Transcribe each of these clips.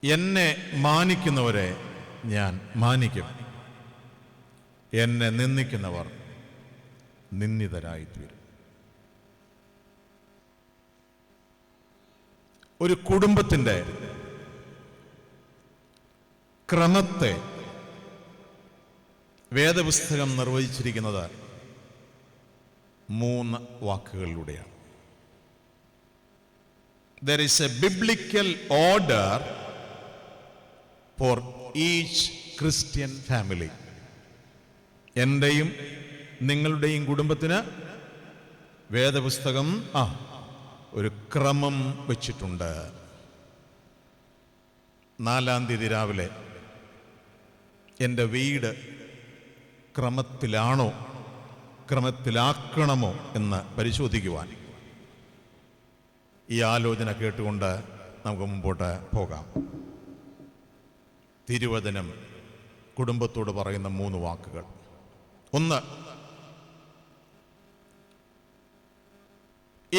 എന്നെ മാനിക്കുന്നവരെ ഞാൻ മാനിക്കും, എന്നെ നിന്ദിക്കുന്നവർ നിന്ദിതരായിത്തീരും. ഒരു കുടുംബത്തിൻ്റെ ക്രമത്തെ വേദപുസ്തകം നിർവചിച്ചിരിക്കുന്നത് 3 വാക്കുകളിലൂടെയാണ്. There is a biblical order for each Christian family. എൻ്റെയും നിങ്ങളുടെയും കുടുംബത്തിന് വേദപുസ്തകം ഒരു ക്രമം വച്ചിട്ടുണ്ട്. 4-ാം തീയതി രാവിലെ എൻ്റെ വീട് ക്രമത്തിലാണോ, ക്രമത്തിലാക്കണമോ എന്ന് പരിശോധിക്കുവാൻ ഈ ആലോചന കേട്ടുകൊണ്ട് നമുക്ക് മുമ്പോട്ട് പോകാം. തിരുവചനം കുടുംബത്തോട് പറയുന്ന 3 വാക്കുകൾ. 1,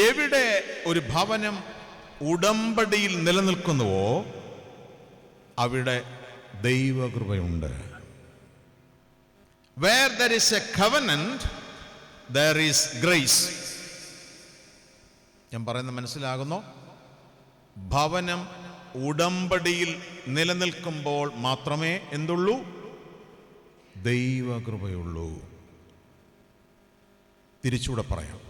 എവിടെ ഒരു ഭവനം ഉടമ്പടിയിൽ നിലനിൽക്കുന്നുവോ അവിടെ ദൈവകൃപയുണ്ട്. Where there is a covenant, there is grace. ഞാൻ പറയുന്നത് മനസ്സിലാകുന്നു? ഭവനം ഉടമ്പടിയിൽ നിലനിൽക്കുമ്പോൾ മാത്രമേ എന്തുള്ളൂ? ദൈവകൃപയുള്ളൂ. തിരിച്ചൂടെ പറയാം,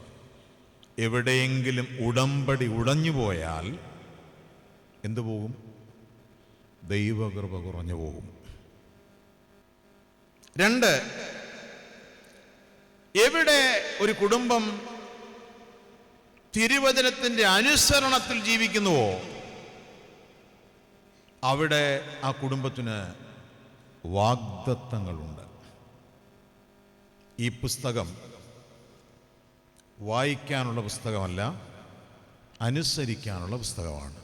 എവിടെയെങ്കിലും ഉടമ്പടി ഉടഞ്ഞുപോയാൽ എന്തു പോകും? ദൈവകൃപ കുറഞ്ഞു പോകും. 2, എവിടെ ഒരു കുടുംബം തിരുവചനത്തിന്റെ അനുസരണത്തിൽ ജീവിക്കുന്നുവോ അവിടെ ആ കുടുംബത്തിന് വാഗ്ദത്തങ്ങളുണ്ട്. ഈ പുസ്തകം വായിക്കാനുള്ള പുസ്തകമല്ല, അനുസരിക്കാനുള്ള പുസ്തകമാണ്.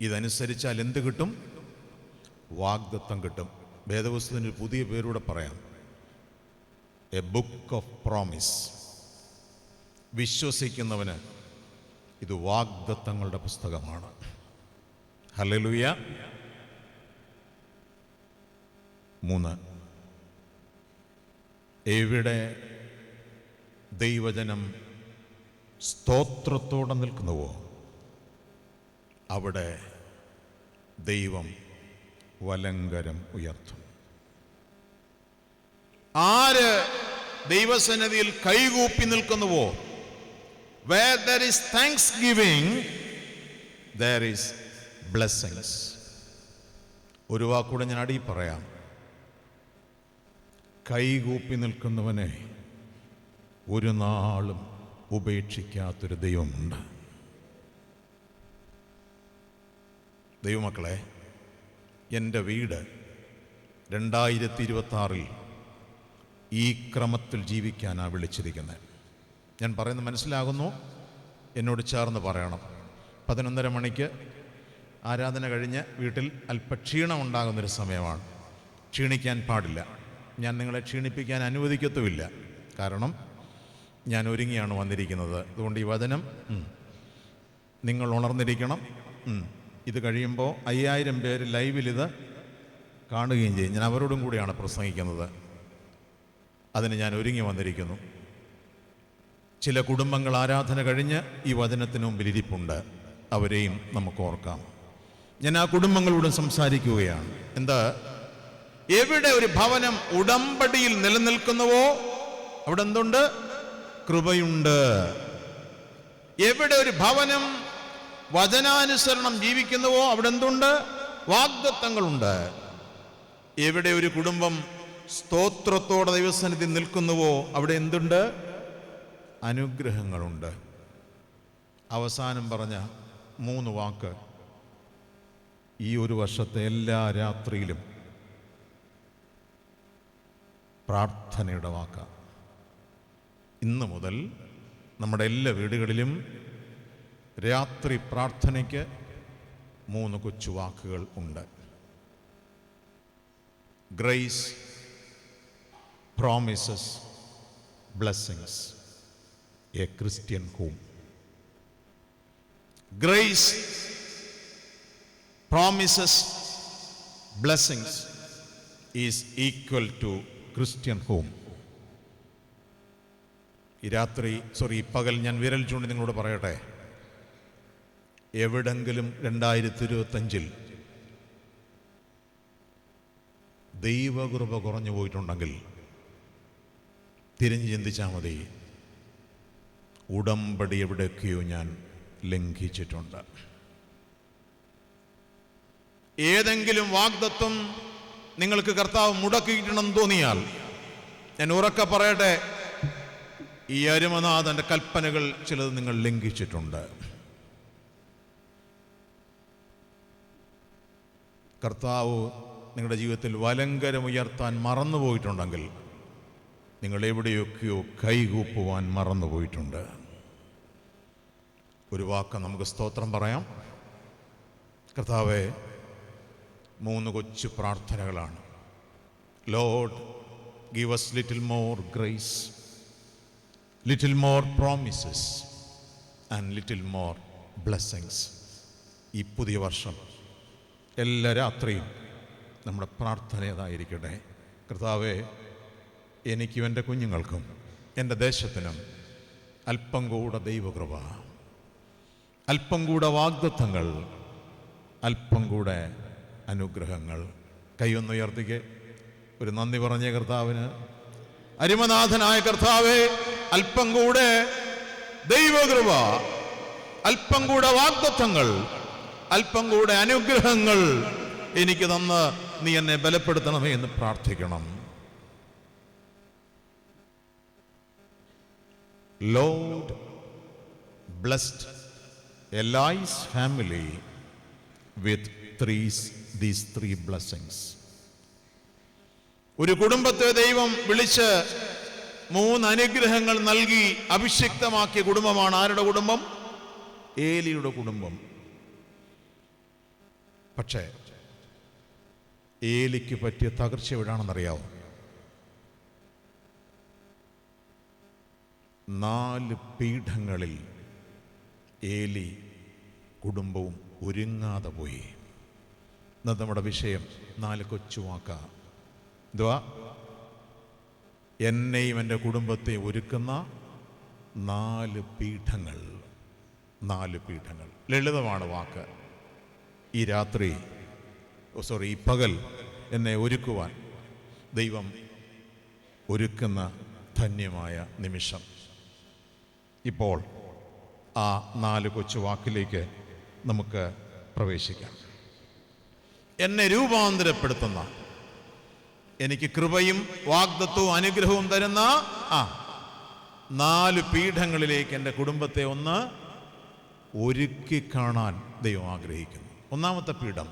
ഇതനുസരിച്ചാൽ എന്ത് കിട്ടും? വാഗ്ദത്തം കിട്ടും. വേദപുസ്തകത്തിന് പുതിയ പേരൂടെ പറയാം, എ ബുക്ക് ഓഫ് പ്രോമിസ്. വിശ്വസിക്കുന്നവന് ഇത് വാഗ്ദത്തങ്ങളുടെ പുസ്തകമാണ്. ഹല്ലേലൂയ. 3, എവിടെ ദൈവജനം സ്തോത്രത്തോടെ നിൽക്കുന്നുവോ അവിടെ ദൈവം വലങ്കരം ഉയർത്തും. ആര് ദൈവസന്നിധിയിൽ കൈകൂപ്പി നിൽക്കുന്നുവോ, where there is thanksgiving, there is blessings. ഒരു വാക്കൂടെ ഞാൻ അടി പറയാം, കൈകൂപ്പി നിൽക്കുന്നവനെ ഒരു നാളും ഉപേക്ഷിക്കാത്തൊരു ദൈവമുണ്ട്. ദൈവമക്കളെ, എൻ്റെ വീട് 2026 ഈ ക്രമത്തിൽ ജീവിക്കാനാണ് വിളിച്ചിരിക്കുന്നത്. ഞാൻ പറയുന്നത് മനസ്സിലാകുന്നു? എന്നോട് ചേർന്ന് പറയണം. 11:30 മണിക്ക് ആരാധന കഴിഞ്ഞ് വീട്ടിൽ അല്പ ക്ഷീണമുണ്ടാകുന്നൊരു സമയമാണ്. ക്ഷീണിക്കാൻ പാടില്ല. ഞാൻ നിങ്ങളെ ക്ഷീണിപ്പിക്കാൻ അനുവദിക്കത്തുമില്ല. കാരണം ഞാൻ ഒരുങ്ങിയാണ് വന്നിരിക്കുന്നത്. അതുകൊണ്ട് ഈ വചനം നിങ്ങൾ ഉണർന്നിരിക്കണം. ഇത് കഴിയുമ്പോൾ 5000 പേര് ലൈവിൽ ഇത് കാണുകയും ചെയ്യും. ഞാൻ അവരോടും കൂടിയാണ് പ്രസംഗിക്കുന്നത്. അതിന് ഞാൻ ഒരുങ്ങി വന്നിരിക്കുന്നു. ചില കുടുംബങ്ങൾ ആരാധന കഴിഞ്ഞ് ഈ വചനത്തിന് മുമ്പിൽ ഇരിപ്പുണ്ട്. അവരെയും നമുക്ക് ഓർക്കാം. ഞാൻ ആ കുടുംബങ്ങളോടും സംസാരിക്കുകയാണ്. എന്താ? എവിടെ ഒരു ഭവനം ഉടമ്പടിയിൽ നിലനിൽക്കുന്നുവോ അവിടെ എന്തുണ്ട്? കൃപയുണ്ട്. എവിടെ ഒരു ഭവനം വചനാനുസരണം ജീവിക്കുന്നുവോ അവിടെ എന്തുണ്ട്? വാഗ്ദത്തങ്ങളുണ്ട്. എവിടെ ഒരു കുടുംബം സ്തോത്രത്തോടെ ദൈവസന്നിധി നിൽക്കുന്നുവോ അവിടെ എന്തുണ്ട്? അനുഗ്രഹങ്ങളുണ്ട്. അവസാനം പറഞ്ഞ 3 വാക്ക് ഈ ഒരു വർഷത്തെ എല്ലാ രാത്രിയിലും പ്രാർത്ഥനയുടെ വാക്കാണ്. ഇന്ന് മുതൽ നമ്മുടെ എല്ലാ വീടുകളിലും രാത്രി പ്രാർത്ഥനയ്ക്ക് 3 കൊച്ചു വാക്കുകൾ ഉണ്ട്. Grace, promises, blessings. A Christian home. Grace promises, blessings is equal to Christian home. ഈ പകൽ ഞാൻ വിരൽ ചൂണ്ടി നിങ്ങളോട് പറയട്ടെ, എവിടെങ്കിലും 2025 ദൈവകൃപ കുറഞ്ഞു പോയിട്ടുണ്ടെങ്കിൽ തിരിഞ്ഞ് ചിന്തിച്ചാൽ മതി. ഉടമ്പടി എവിടെയൊക്കെയോ ഞാൻ ലംഘിച്ചിട്ടുണ്ട്. ഏതെങ്കിലും വാഗ്ദത്വം നിങ്ങൾക്ക് കർത്താവ് മുടക്കിയിട്ടുണ്ടെന്ന് തോന്നിയാൽ ഞാൻ ഉറക്കെ പറയട്ടെ, ഈ അരുമനാഥന്റെ കൽപ്പനകൾ ചിലത് നിങ്ങൾ ലംഘിച്ചിട്ടുണ്ട്. കർത്താവ് നിങ്ങളുടെ ജീവിതത്തിൽ വലങ്കരമുയർത്താൻ മറന്നുപോയിട്ടുണ്ടെങ്കിൽ നിങ്ങൾ എവിടെയൊക്കെയോ കൈകൂപ്പുവാൻ മറന്നുപോയിട്ടുണ്ട്. ഒരു വാക്ക് നമുക്ക് സ്തോത്രം പറയാം. കർത്താവേ, 3 കൊച്ചു പ്രാർത്ഥനകളാണ്. Lord, give us little more grace, little more promises and little more blessings. ഈ പുതിയ വർഷം എല്ലാ രാത്രിയും നമ്മുടെ പ്രാർത്ഥന അതായിരിക്കട്ടെ. കർത്താവേ, എനിക്കും എൻ്റെ കുഞ്ഞുങ്ങൾക്കും എൻ്റെ ദേശത്തിനും അല്പം കൂടെ ദൈവകൃപ, അല്പം കൂടെ വാഗ്ദത്തങ്ങൾ, അല്പം കൂടെ അനുഗ്രഹങ്ങൾ. കൈയൊന്നുയർത്തിക്ക് ഒരു നന്ദി പറഞ്ഞ കർത്താവിന്. അരുമനാഥനായ കർത്താവേ, അല്പം കൂടെ ദൈവകൃപ, അല്പം കൂടെ വാഗ്ദത്തങ്ങൾ, അല്പം കൂടെ അനുഗ്രഹങ്ങൾ എനിക്ക് തന്ന് നീ എന്നെ ബലപ്പെടുത്തണമേ എന്ന് പ്രാർത്ഥിക്കണം. Lord blessed Eli's family with these three blessings. ഒരു കുടുംബത്തെ ദൈവം വിളിച്ച് 3 അനുഗ്രഹങ്ങൾ നൽകി അഭിഷിക്തമാക്കിയ കുടുംബമാണ്. ആരുടെ കുടുംബം? ഏലിയുടെ കുടുംബം. പക്ഷേ ഏലിക്ക് പറ്റിയ തകർച്ച എവിടാണെന്നറിയാവോ? 4 പീഠങ്ങളിൽ ഏലി കുടുംബവും ഒരുങ്ങാതെ പോയി. ഇന്നത്തെ നമ്മുടെ വിഷയം 4 കൊച്ചുവാക്ക. എന്തുവാ? എന്നെയും എൻ്റെ കുടുംബത്തെ ഒരുക്കുന്ന 4 പീഠങ്ങൾ. 4 പീഠങ്ങൾ. ലളിതമാണ് വാക്ക്. ഈ രാത്രി, ഈ പകൽ എന്നെ ഒരുക്കുവാൻ ദൈവം ഒരുക്കുന്ന ധന്യമായ നിമിഷം. ഇപ്പോൾ ആ 4 കൊച്ചുവാക്കിലേക്ക് നമുക്ക് പ്രവേശിക്കാം. എന്നെ രൂപാന്തരപ്പെടുത്തുന്ന, എനിക്ക് കൃപയും വാഗ്ദത്വവും അനുഗ്രഹവും തരുന്ന 4 പീഠങ്ങളിലേക്ക് എൻ്റെ കുടുംബത്തെ ഒന്ന് ഒരുക്കി കാണാൻ ദൈവം ആഗ്രഹിക്കുന്നു. ഒന്നാമത്തെ പീഠം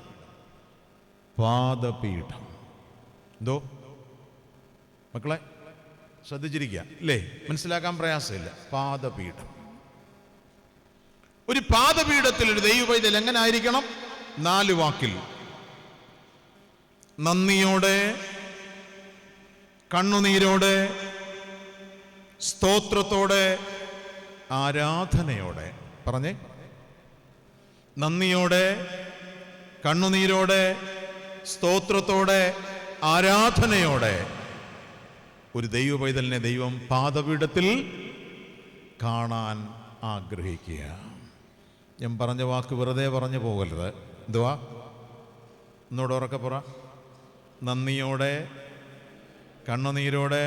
പാദപീഠം. എന്തോ മക്കളെ ശ്രദ്ധിച്ചിരിക്കുക അല്ലേ? മനസ്സിലാക്കാൻ പ്രയാസമില്ല. പാദപീഠം. ഒരു പാദപീഠത്തിൽ ഒരു ദൈവപൈതൽ എങ്ങനെ ആയിരിക്കണം? 4 വാക്കിൽ: നന്ദിയോടെ, കണ്ണുനീരോടെ, സ്തോത്രത്തോടെ, ആരാധനയോടെ. പറഞ്ഞേ, നന്ദിയോടെ, കണ്ണുനീരോടെ, സ്തോത്രത്തോടെ, ആരാധനയോടെ ഒരു ദൈവപൈതലിനെ ദൈവം പാദപീഠത്തിൽ കാണാൻ ആഗ്രഹിക്കുക. ഞാൻ പറഞ്ഞ വാക്ക് വെറുതെ പറഞ്ഞു പോകരുത്. എന്തുവാ? ഒന്നുകൂടെ ഉറക്കെ പറ. നന്ദിയോടെ, കണ്ണുനീരോടെ,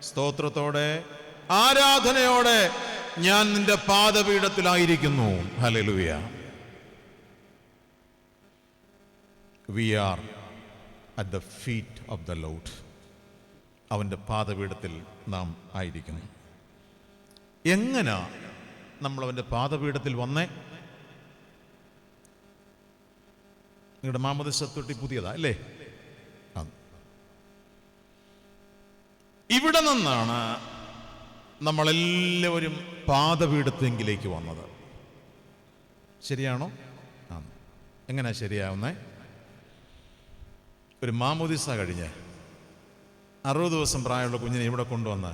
സ്തോത്രത്തോടെ, ആരാധനയോടെ ഞാൻ നിന്റെ പാദപീഠത്തിലായിരിക്കുന്നു. Hallelujah. We are at the feet of the Lord. അവൻ്റെ പാദപീഠത്തിൽ നാം ആയിരിക്കുന്നു. എങ്ങനെ നമ്മൾ അവൻ്റെ പാദപീഠത്തിൽ വന്നേ? നിങ്ങളുടെ മാമോദിസ തൊട്ടി പുതിയതാ അല്ലേ? ഇവിടെ നിന്നാണ് നമ്മളെല്ലാവരും പാദപീഠത്തെങ്കിലേക്ക് വന്നത്. ശരിയാണോ? എങ്ങനെയാ ശരിയാവുന്നേ? ഒരു മാമോദിസ കഴിഞ്ഞ് 60 ദിവസം പ്രായമുള്ള കുഞ്ഞിനെ ഇവിടെ കൊണ്ടുവന്ന്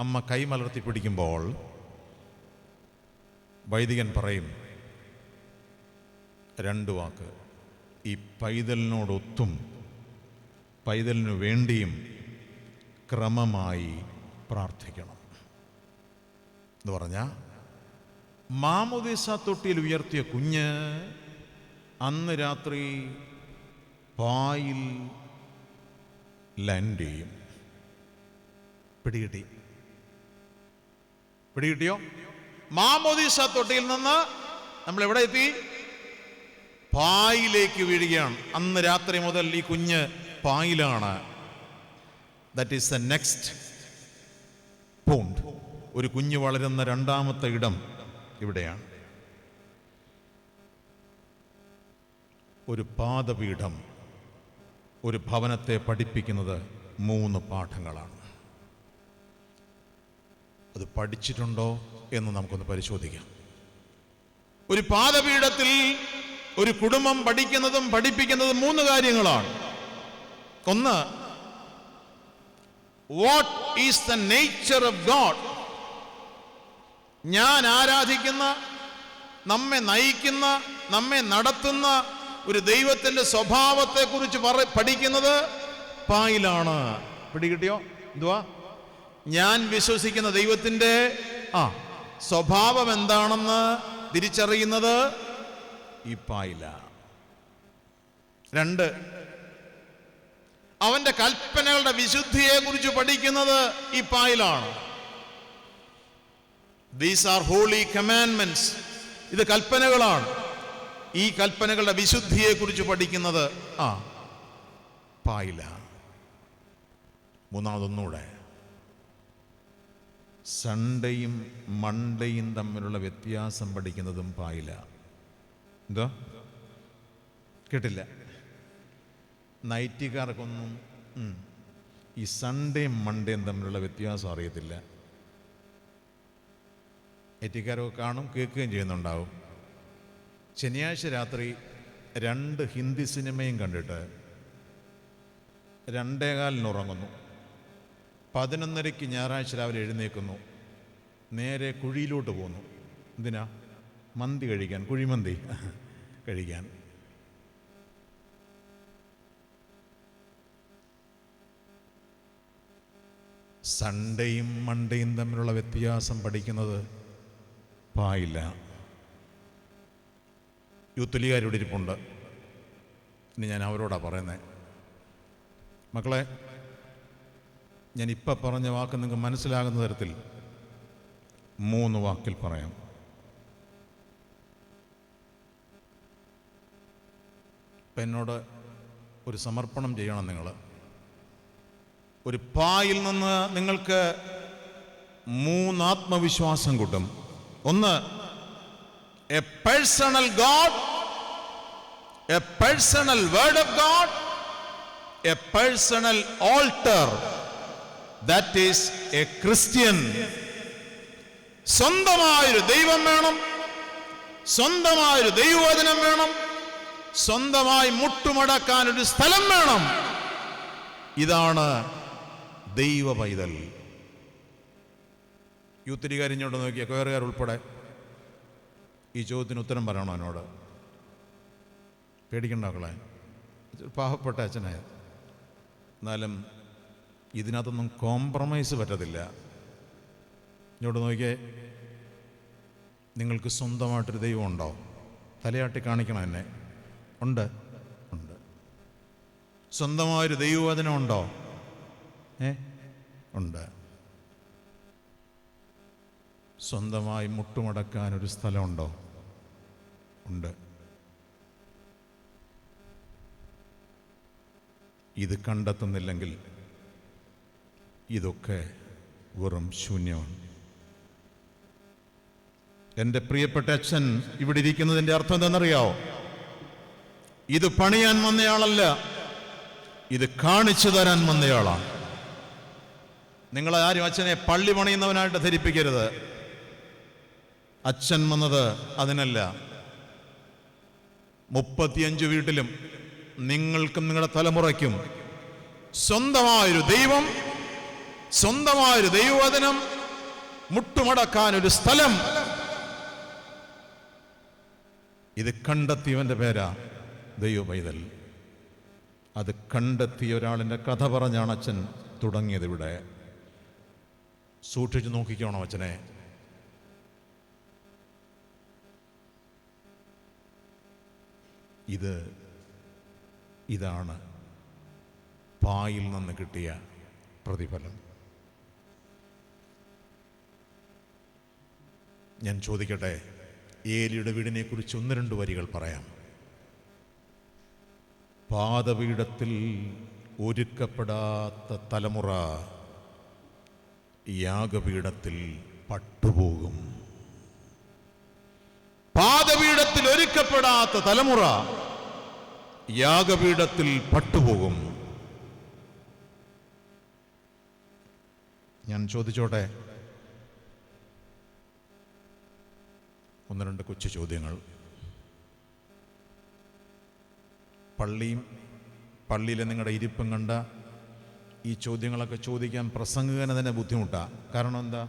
അമ്മ കൈമലർത്തി പിടിക്കുമ്പോൾ വൈദികൻ പറയും 2 വാക്ക്: ഈ പൈതലിനോടൊത്തും പൈതലിനു വേണ്ടിയും ക്രമമായി പ്രാർത്ഥിക്കണം. എന്ന് പറഞ്ഞാൽ മാമോദീസ തൊട്ടിയിൽ ഉയർത്തിയ കുഞ്ഞ് അന്ന് രാത്രി പായിൽ ലാൻഡ് ചെയ്യും. പിടികിട്ടിയോ? മാമോദീസ തൊട്ടിയിൽ നിന്ന് നമ്മൾ എവിടെ എത്തി? പായിലേക്ക് വീഴുകയാണ്. അന്ന് രാത്രി മുതൽ ഈ കുഞ്ഞ് പായിലാണ്. That is the next point. ഒരു കുഞ്ഞ് വളരുന്ന രണ്ടാമത്തെ ഇടം ഇവിടെയാണ്. ഒരു പാദപീഠം ഒരു ഭവനത്തെ പഠിപ്പിക്കുന്നത് 3 പാഠങ്ങളാണ്. അത് പഠിച്ചിട്ടുണ്ടോ എന്ന് നമുക്കൊന്ന് പരിശോധിക്കാം. ഒരു പാദപീഠത്തിൽ ഒരു കുടുംബം പഠിക്കുന്നതും പഠിപ്പിക്കുന്നതും 3 കാര്യങ്ങളാണ്. ഒന്ന്, what is the nature of God? ഞാൻ ആരാധിക്കുന്ന, നമ്മെ നയിക്കുന്ന, നമ്മെ നടത്തുന്ന ഒരു ദൈവത്തിന്റെ സ്വഭാവത്തെ കുറിച്ച് പഠിക്കുന്നത് പായിലാണ്. പിടികിട്ടിയോ? എന്തുവാ? ഞാൻ വിശ്വസിക്കുന്ന ദൈവത്തിന്റെ സ്വഭാവം എന്താണെന്ന് തിരിച്ചറിയുന്നത് ഈ പായില. 2, അവന്റെ കൽപ്പനകളുടെ വിശുദ്ധിയെ കുറിച്ച് പഠിക്കുന്നത് ഈ പായിലാണ്. These are holy commandments. ഇത് കൽപ്പനകളാണ്. ഈ കൽപ്പനകളുടെ വിശുദ്ധിയെ കുറിച്ച് പഠിക്കുന്നത് പായില. 3, സൺഡേയും മൺഡേയും തമ്മിലുള്ള വ്യത്യാസം പഠിക്കുന്നതും പായില. എന്തോ കേട്ടില്ല? നൈറ്റിക്കാർക്കൊന്നും ഈ സൺഡേയും മൺഡേയും തമ്മിലുള്ള വ്യത്യാസം അറിയത്തില്ല. നൈറ്റിക്കാരൊക്കെ കാണും, കേൾക്കുകയും ചെയ്യുന്നുണ്ടാവും. ശനിയാഴ്ച രാത്രി 2 ഹിന്ദി സിനിമയും കണ്ടിട്ട് 2:15 ഉറങ്ങുന്നു. 11:30 ഞായറാഴ്ച രാവിലെ എഴുന്നേൽക്കുന്നു. നേരെ കുഴിയിലോട്ട് പോകുന്നു. എന്തിനാ? മന്തി കഴിക്കാൻ, കുഴിമന്തി കഴിക്കാൻ. സൺഡേയും മൺഡേയും തമ്മിലുള്ള വ്യത്യാസം പഠിക്കുന്നത് പായില്ല. യൂത്ത് ലീഗുകാരിവിടെ ഇരിപ്പുണ്ട്. ഇനി ഞാൻ അവരോടാ പറയുന്നത്. മക്കളെ, ഞാൻ ഇപ്പം പറഞ്ഞ വാക്ക് നിങ്ങൾക്ക് മനസ്സിലാകുന്ന തരത്തിൽ 3 വാക്കിൽ പറയാം. ഇപ്പം എന്നോട് ഒരു സമർപ്പണം ചെയ്യണം. നിങ്ങൾ ഒരു പായിൽ നിന്ന് നിങ്ങൾക്ക് 3 ആത്മവിശ്വാസം കിട്ടും. ഒന്ന്, a personal God, a personal word of God, a personal altar. That is a Christian. സ്വന്തമായൊരു ദൈവം വേണം, സ്വന്തമായൊരു ദൈവവചനം വേണം, സ്വന്തമായി മുട്ടുമടക്കാൻ ഒരു സ്ഥലം വേണം. ഇതാണ് ദൈവ പൈതൽ. യൂത്തിരികാരിഞ്ഞോട്ട് നോക്കിയ കൊയറുകാർ ഉൾപ്പെടെ ഈ ചോദ്യത്തിന് ഉത്തരം പറയണോ എന്നോട്? പേടിക്കണ്ട മക്കളെ, പാവപ്പെട്ട അച്ഛനായ. എന്നാലും ഇതിനകത്തൊന്നും കോംപ്രമൈസ് പറ്റത്തില്ല. ഇങ്ങോട്ട് നോക്കിയേ, നിങ്ങൾക്ക് സ്വന്തമായിട്ടൊരു ദൈവം ഉണ്ടോ? തലയാട്ടി കാണിക്കണം എന്നെ. ഉണ്ട്. സ്വന്തമായൊരു ദൈവവചനം ഉണ്ടോ? ഉണ്ട്. സ്വന്തമായി മുട്ടുമടക്കാൻ ഒരു സ്ഥലമുണ്ടോ? ഉണ്ട്. ഇത് കണ്ടെത്തുന്നില്ലെങ്കിൽ ഇതൊക്കെ വെറും ശൂന്യമാണ്. എൻ്റെ പ്രിയപ്പെട്ട അച്ഛൻ ഇവിടെ ഇരിക്കുന്നതിൻ്റെ അർത്ഥം എന്തെന്നറിയാവോ? ഇത് പണിയാൻ വന്നയാളല്ല, ഇത് കാണിച്ചു തരാൻ വന്നയാളാണ്. നിങ്ങളാരും അച്ഛനെ പള്ളി പണിയുന്നവനായിട്ട് ധരിപ്പിക്കരുത്. അച്ഛൻ വന്നത് അതിനല്ല. 35 വീട്ടിലും നിങ്ങൾക്കും നിങ്ങളുടെ തലമുറയ്ക്കും സ്വന്തമായൊരു ദൈവം, സ്വന്തമായൊരു ദൈവവചനം, മുട്ടുമടക്കാൻ ഒരു സ്ഥലം, ഇത് കണ്ടെത്തിയവന്റെ പേരാ ദൈവ പൈതൽ, അത് കണ്ടെത്തിയ ഒരാളിൻ്റെ കഥ പറഞ്ഞാണ് അച്ഛൻ തുടങ്ങിയത്. ഇവിടെ സൂക്ഷിച്ചു നോക്കിക്കോണം അച്ഛനെ. ഇതാണ് പായിൽ നിന്ന് കിട്ടിയ പ്രതിഫലം. ഞാൻ ചോദിക്കട്ടെ, ഏലിയുടെ വീടിനെ കുറിച്ച് 1-2 വരികൾ പറയാം. പാദപീഠത്തിൽ ഒരുക്കപ്പെടാത്ത തലമുറ യാഗപീഠത്തിൽ പട്ടുപോകും. പാദപീഠത്തിൽ ഒരുക്കപ്പെടാത്ത തലമുറ യാഗപീഠത്തിൽ പട്ടുപോകും. ഞാൻ ചോദിച്ചോട്ടെ, 1-2 കൊച്ചു ചോദ്യങ്ങൾ. പള്ളിയിലെ നിങ്ങളുടെ ഇരിപ്പം കണ്ട ഈ ചോദ്യങ്ങളൊക്കെ ചോദിക്കാൻ പ്രസംഗകന് തന്നെ ബുദ്ധിമുട്ടാണ്. കാരണം എന്താ?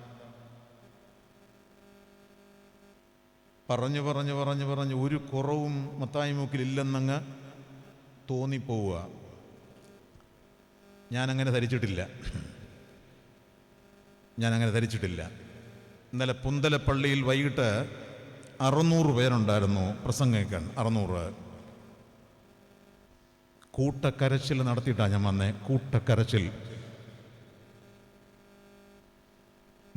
പറഞ്ഞ് ഒരു കുറവും മത്തായി മൂക്കിലില്ലെന്നങ്ങ് തോന്നിപ്പോവുക. ഞാനങ്ങനെ ധരിച്ചിട്ടില്ല. ഇന്നലെ പുന്തലപ്പള്ളിയിൽ വൈകിട്ട് 600 പേരുണ്ടായിരുന്നു പ്രസംഗിക്കാൻ. 600 കൂട്ടക്കരച്ചിൽ നടത്തിയിട്ടാണ് ഞാൻ വന്നേ. കൂട്ടക്കരച്ചിൽ.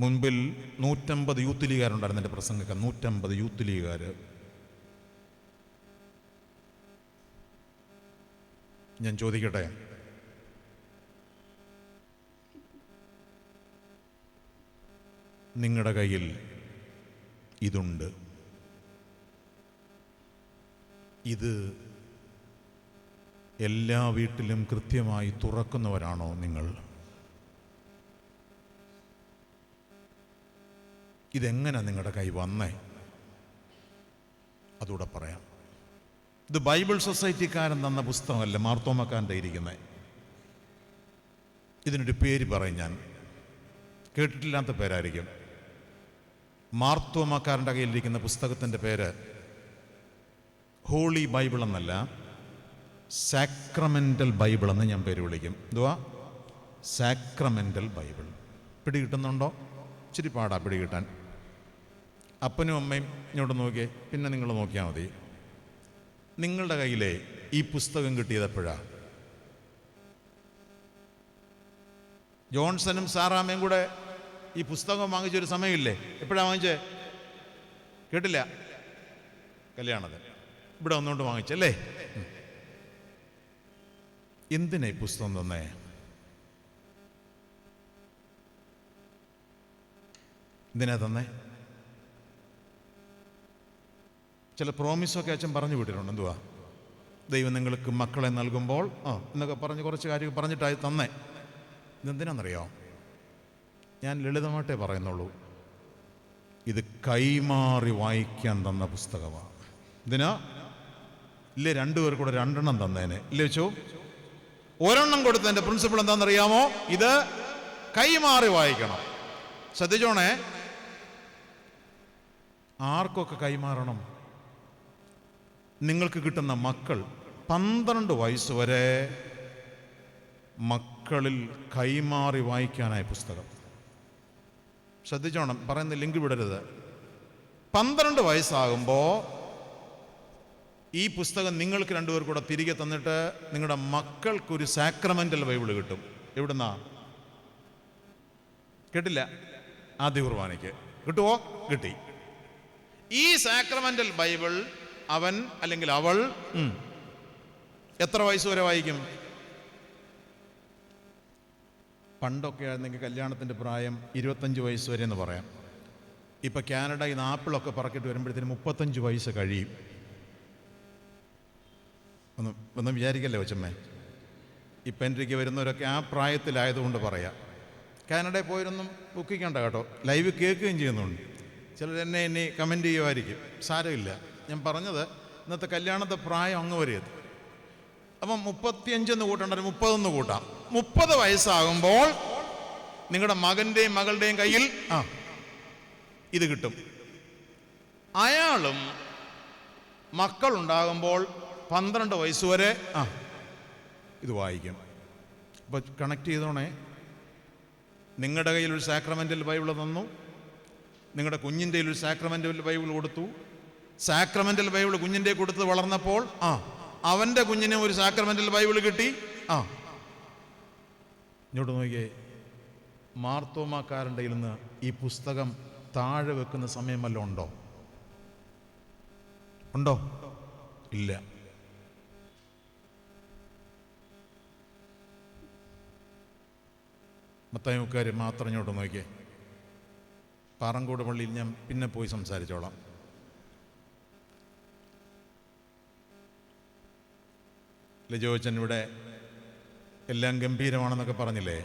മുൻപിൽ 150 യൂത്ത് ലീഗുകാരുണ്ടായിരുന്നു എൻ്റെ പ്രസംഗിക്കാൻ. 150 യൂത്ത് ലീഗുകാർ. ഞാൻ ചോദിക്കട്ടെ, നിങ്ങളുടെ കയ്യിൽ ഇതുണ്ട്. ഇത് എല്ലാ വീട്ടിലും കൃത്യമായി തുറക്കുന്നവരാണോ നിങ്ങൾ? ഇതെങ്ങനെ നിങ്ങളുടെ കൈ വന്നേ? അതുകൂടെ പറയാം. ഇത് ബൈബിൾ സൊസൈറ്റിക്കാരൻ തന്ന പുസ്തകമല്ല, മാർത്തോമാക്കാരൻ്റെ ഇരിക്കുന്നത്. ഇതിനൊരു പേര് പറയും, ഞാൻ കേട്ടിട്ടില്ലാത്ത പേരായിരിക്കും. മാർത്തോമാക്കാരൻ്റെ കയ്യിലിരിക്കുന്ന പുസ്തകത്തിൻ്റെ പേര് ഹോളി ബൈബിൾ എന്നല്ല, സാക്രമെൻ്റൽ ബൈബിൾ എന്ന് ഞാൻ പേര് വിളിക്കും. എന്തുവാ? Sacramental Bible. പിടികിട്ടുന്നുണ്ടോ? ഇച്ചിരി പാടാ പിടികിട്ടാൻ. അപ്പനും അമ്മയും ഇങ്ങോട്ട് നോക്കിയേ, പിന്നെ നിങ്ങൾ നോക്കിയാൽ മതി. നിങ്ങളുടെ കയ്യിലെ ഈ പുസ്തകം കിട്ടിയതെപ്പോഴാണ്? ജോൺസനും സാറാമ്മയും കൂടെ ഈ പുസ്തകം വാങ്ങിച്ചൊരു സമയമില്ലേ? എപ്പോഴാണ് വാങ്ങിച്ചേ? കേട്ടില്ല? കല്യാണത്തിന് ഇവിടെ വന്നുകൊണ്ട് വാങ്ങിച്ചല്ലേ? എന്തിനാ ഈ പുസ്തകം തന്നേ? എന്തിനാ തന്നേ? ചില പ്രോമിസൊക്കെ അച്ഛൻ പറഞ്ഞു വിട്ടിട്ടുണ്ട്. എന്തുവാ? ദൈവം നിങ്ങൾക്ക് മക്കളെ നൽകുമ്പോൾ എന്നൊക്കെ പറഞ്ഞ് കുറച്ച് കാര്യങ്ങൾ പറഞ്ഞിട്ടായി തന്നേ. ഇതെന്തിനാണെന്നറിയോ? ഞാൻ ലളിതമായിട്ടേ പറയുന്നുള്ളൂ. ഇത് കൈമാറി വായിക്കാൻ തന്ന പുസ്തകമാണ്. ഇതിനാ ഇല്ലേ? 2 പേർ കൂടെ 2 എണ്ണം തന്നേനെ ഇല്ലേ വെച്ചോ? ഒരെണ്ണം കൊടുത്തതിൻ്റെ പ്രിൻസിപ്പിൾ എന്താണെന്നറിയാമോ? ഇത് കൈമാറി വായിക്കണം. ശ്രദ്ധിച്ചോണേ. ആർക്കൊക്കെ കൈമാറണം? നിങ്ങൾക്ക് കിട്ടുന്ന മക്കൾ 12 വയസ്സ് വരെ മക്കളിൽ കൈമാറി വായിക്കാനായ പുസ്തകം. ശ്രദ്ധിച്ചോണം, പറയുന്ന ലിങ്ക് വിടരുത്. 12 വയസ്സാകുമ്പോൾ ഈ പുസ്തകം നിങ്ങൾക്ക് 2 പേർ കൂടെ തിരികെ തന്നിട്ട് നിങ്ങളുടെ മക്കൾക്കൊരു സാക്രമെൻ്റൽ ബൈബിൾ കിട്ടും. എവിടുന്നാ? കേട്ടില്ല? ആദ്യ കുർബാനയ്ക്ക് കിട്ടുമോ? കിട്ടി. ഈ സാക്രമെൻ്റൽ ബൈബിൾ അവൻ അല്ലെങ്കിൽ അവൾ എത്ര വയസ്സ് വരെ വായിക്കും? പണ്ടൊക്കെ ആയിരുന്നെങ്കിൽ കല്യാണത്തിൻ്റെ പ്രായം 25 വയസ്സ് വരെ എന്ന് പറയാം. ഇപ്പം കാനഡയിൽ നിന്ന് ആപ്പിളൊക്കെ പറക്കിട്ട് വരുമ്പോഴത്തേന് 35 വയസ്സ് കഴിയും. ഒന്നും വിചാരിക്കല്ലേ കൊച്ചമ്മേ? ഇപ്പം എനിക്ക് വരുന്നവരൊക്കെ ആ പ്രായത്തിലായതുകൊണ്ട് പറയാം. കാനഡയിൽ പോയിരുന്നും ബുക്കിക്കണ്ട കേട്ടോ, ലൈവ് കേൾക്കുകയും ചെയ്യുന്നുണ്ട്. ചിലർ എന്നെ കമൻറ്റ് ചെയ്യുമായിരിക്കും. സാരമില്ല, ഞാൻ പറഞ്ഞത് ഇന്നത്തെ കല്യാണത്തെ പ്രായം അങ്ങ് വരെയത്. അപ്പം 35 കൂട്ടണ്ട, 30 കൂട്ടാം. 30 വയസ്സാകുമ്പോൾ നിങ്ങളുടെ മകൻ്റെയും മകളുടെയും കയ്യിൽ ഇത് കിട്ടും. അയാളും മക്കളുണ്ടാകുമ്പോൾ 12 വയസ്സ് വരെ ഇത് വായിക്കും. അപ്പോൾ കണക്ട് ചെയ്തോണേ. നിങ്ങളുടെ കയ്യിൽ ഒരു സാക്രമെൻ്റൽ ബൈബിൾ തന്നു, നിങ്ങളുടെ കുഞ്ഞിൻ്റെ ഒരു സാക്രമെൻ്റൽ ബൈബിൾ കൊടുത്തു. സാക്രമെൻ്റൽ ബൈബിൾ കുഞ്ഞിൻ്റെ കൊടുത്ത് വളർന്നപ്പോൾ അവൻ്റെ കുഞ്ഞിന് ഒരു സാക്രമെൻ്റൽ ബൈബിൾ കിട്ടി. ഇങ്ങോട്ട് നോക്കിയേ, മാർത്തോമാക്കാരൻ്റെ കയ്യിൽ നിന്ന് ഈ പുസ്തകം താഴെ വെക്കുന്ന സമയം വല്ലതും ഉണ്ടോ? ഉണ്ടോ? ഇല്ല. മത്തായിക്കാർ മാത്രം ഇങ്ങോട്ട് നോക്കിയേ. പാറങ്കോട് പള്ളിയിൽ ഞാൻ പിന്നെ പോയി സംസാരിച്ചോളാം. ലിജോച്ചൻ ഇവിടെ എല്ലാം ഗംഭീരമാണെന്നൊക്കെ പറഞ്ഞില്ലേ?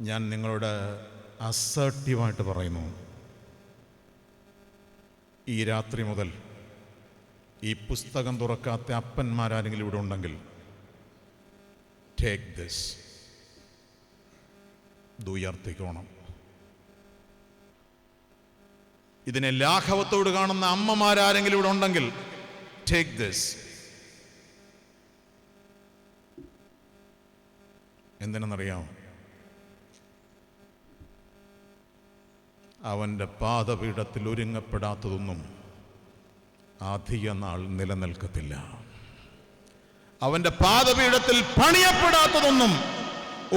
ഞാൻ നിങ്ങളോട് അസർട്ടീവായിട്ട് പറയുന്നു, ഈ രാത്രി മുതൽ ഈ പുസ്തകം തുറക്കാത്ത അപ്പന്മാരാരെങ്കിലും ഇവിടെ ഉണ്ടെങ്കിൽ ടേക്ക് ദിസ്, ഇത് ഉയർത്തിക്കോണം. ഇതിനെ ലാഘവത്തോട് കാണുന്ന അമ്മമാരാരെങ്കിലും ഇവിടെ ഉണ്ടെങ്കിൽ ടേക്ക് ദിസ്. എന്തിനെന്നറിയാമോ? അവൻ്റെ പാദപീഠത്തിൽ ഒരുങ്ങപ്പെടാത്തതൊന്നും അധിക നാൾ നിലനിൽക്കത്തില്ല. അവൻ്റെ പാദപീഠത്തിൽ പണിയപ്പെടാത്തതൊന്നും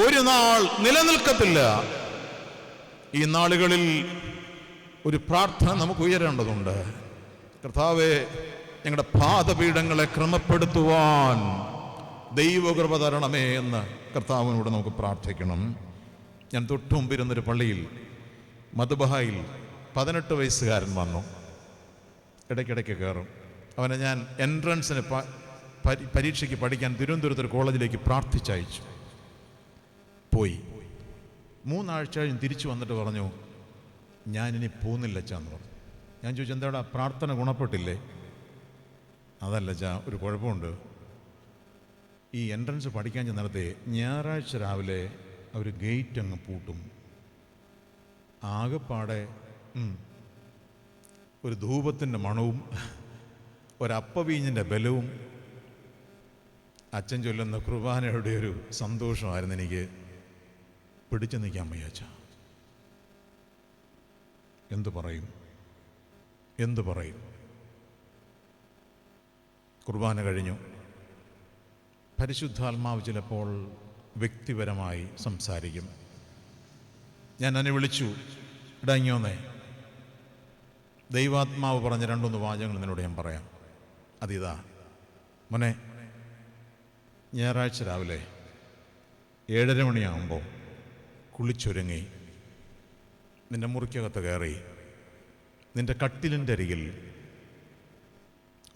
ഒരു നാൾ നിലനിൽക്കത്തില്ല. ഈ നാളുകളിൽ ഒരു പ്രാർത്ഥന നമുക്ക് ഉയരേണ്ടതുണ്ട്. കർത്താവേ, ഞങ്ങളുടെ പാദപീഠങ്ങളെ ക്രമപ്പെടുത്തുവാൻ ദൈവകൃപ തരണമേ എന്ന് കർത്താവിനോട് നമുക്ക് പ്രാർത്ഥിക്കണം. ഞാൻ തൊട്ടുമുമ്പിരുന്നൊരു പള്ളിയിൽ മധുബഹായിൽ 18 വയസ്സുകാരൻ വന്നു. ഇടയ്ക്കിടയ്ക്ക് കയറും. അവനെ ഞാൻ എൻട്രൻസിന് പരീക്ഷയ്ക്ക് പഠിക്കാൻ തിരുവനന്തപുരത്തൊരു കോളേജിലേക്ക് പ്രാർത്ഥിച്ചയച്ചു. പോയി 3 ആഴ്ച കഴിഞ്ഞ് തിരിച്ചു വന്നിട്ട് പറഞ്ഞു, ഞാനിനി പോകുന്നില്ല അച്ഛാന്ന് പറഞ്ഞു. ഞാൻ ചോദിച്ചു, എന്താടാ പ്രാർത്ഥന ഗുണപ്പെട്ടില്ലേ? അതല്ല അച്ഛാ, ഒരു കുഴപ്പമുണ്ട്. ഈ എൻട്രൻസ് പഠിക്കാൻ ചെന്നിടത്തെ ഞായറാഴ്ച രാവിലെ അവർ ഗേറ്റ് അങ്ങ് പൂട്ടും. ആകെപ്പാടെ ഒരു ധൂപത്തിൻ്റെ മണവും ഒരപ്പവീഞ്ഞിൻ്റെ ബലവും അച്ഛൻ ചൊല്ലുന്ന കുർബാനയുടെ ഒരു സന്തോഷമായിരുന്നു എനിക്ക്. പിടിച്ചു നിൽക്കാൻ വയ്യ അച്ഛാ. എന്തു പറയും? കുർബാന കഴിഞ്ഞു. പരിശുദ്ധാത്മാവ് ചിലപ്പോൾ വ്യക്തിപരമായി സംസാരിക്കും. ഞാൻ എന്നെ വിളിച്ചു, ഇടങ്ങിയോന്നേ, ദൈവാത്മാവ് പറഞ്ഞ 2-3 വാചകങ്ങൾ നിന്നോട് ഞാൻ പറയാം. അതിതാ മോനെ, ഞായറാഴ്ച രാവിലെ 7:30 മണിയാകുമ്പോൾ കുളിച്ചൊരുങ്ങി നിൻ്റെ മുറിക്കകത്ത് കയറി നിൻ്റെ കട്ടിലിൻ്റെ അരികിൽ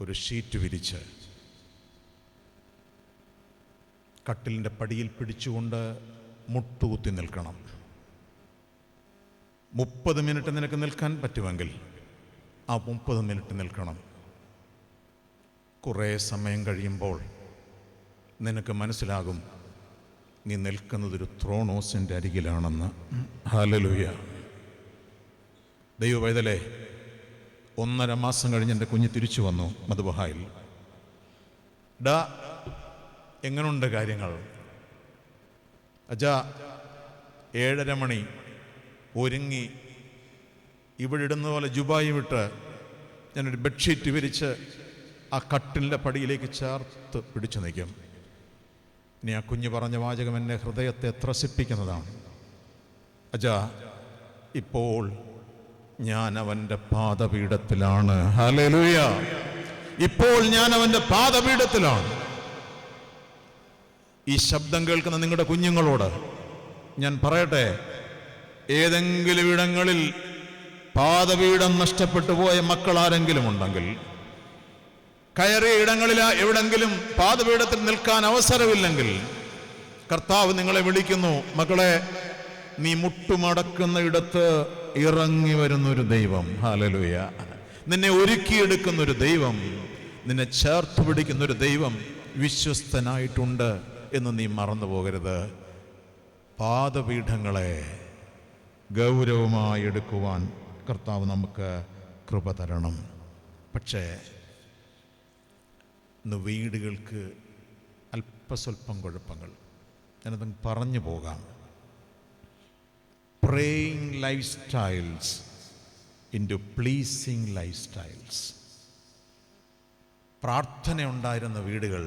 ഒരു ഷീറ്റ് വിരിച്ച് കട്ടിലിൻ്റെ പടിയിൽ പിടിച്ചുകൊണ്ട് മുട്ടുകുത്തി നിൽക്കണം. 30 മിനിറ്റ് നിനക്ക് നിൽക്കാൻ പറ്റുമെങ്കിൽ ആ 30 മിനിറ്റ് നിൽക്കണം. കുറേ സമയം കഴിയുമ്പോൾ നിനക്ക് മനസ്സിലാകും നീ നിൽക്കുന്നതൊരു ത്രോണോസിൻ്റെ അരികിലാണെന്ന്. ഹല്ലേലൂയ. ദൈവവൈതലേ, 1.5 മാസം കഴിഞ്ഞ് എൻ്റെ കുഞ്ഞ് തിരിച്ചു വന്നു മധുബഹായിൽ. ഡാ, എങ്ങനെയുണ്ട് കാര്യങ്ങൾ? അച്ഛാ, 7:30 മണി ഒരുങ്ങി ഇവിടെ ഇടുന്ന പോലെ ജുബായി വിട്ട് ഞാനൊരു ബെഡ്ഷീറ്റ് വിരിച്ച് ആ കട്ടിലിൻ്റെ പടിയിലേക്ക് ചേർത്ത് പിടിച്ചു നിൽക്കും. ഇനി ആ കുഞ്ഞ് പറഞ്ഞ വാചകം എൻ്റെ ഹൃദയത്തെ ത്രസിപ്പിക്കുന്നതാണ്. അച്ഛാ, ഇപ്പോൾ ഞാൻ അവൻ്റെ പാദപീഠത്തിലാണ്. ഹല്ലേലൂയ. ഇപ്പോൾ ഞാൻ അവൻ്റെ പാദപീഠത്തിലാണ്. ഈ ശബ്ദം കേൾക്കുന്ന നിങ്ങളുടെ കുഞ്ഞുങ്ങളോട് ഞാൻ പറയട്ടെ, ഏതെങ്കിലും ഇടങ്ങളിൽ പാദപീഠം നഷ്ടപ്പെട്ടു പോയ മക്കൾ ആരെങ്കിലും ഉണ്ടെങ്കിൽ, കയറിയ ഇടങ്ങളിൽ എവിടെങ്കിലും പാദപീഠത്തിൽ നിൽക്കാൻ അവസരമില്ലെങ്കിൽ, കർത്താവ് നിങ്ങളെ വിളിക്കുന്നു. മക്കളെ, നീ മുട്ടുമടക്കുന്ന ഇടത്ത് ഇറങ്ങി വരുന്നൊരു ദൈവം. ഹല്ലേലൂയ. നിന്നെ ഒരുക്കിയെടുക്കുന്നൊരു ദൈവം, നിന്നെ ചേർത്ത് പിടിക്കുന്നൊരു ദൈവം വിശ്വസ്തനായിട്ടുണ്ട് എന്ന് നീ മറന്നു പോകരുത്. പാദപീഠങ്ങളെ ഗൗരവമായി എടുക്കുവാൻ കർത്താവ് നമുക്ക് കൃപ തരണം. പക്ഷേ ഇന്ന് വീടുകൾക്ക് അല്പസ്വല്പം കുഴപ്പങ്ങൾ. ഞാനത് പറഞ്ഞു പോകാം. Praying life styles into pleasing life styles. പ്രാർത്ഥന ഉണ്ടായിരുന്ന വീടുകൾ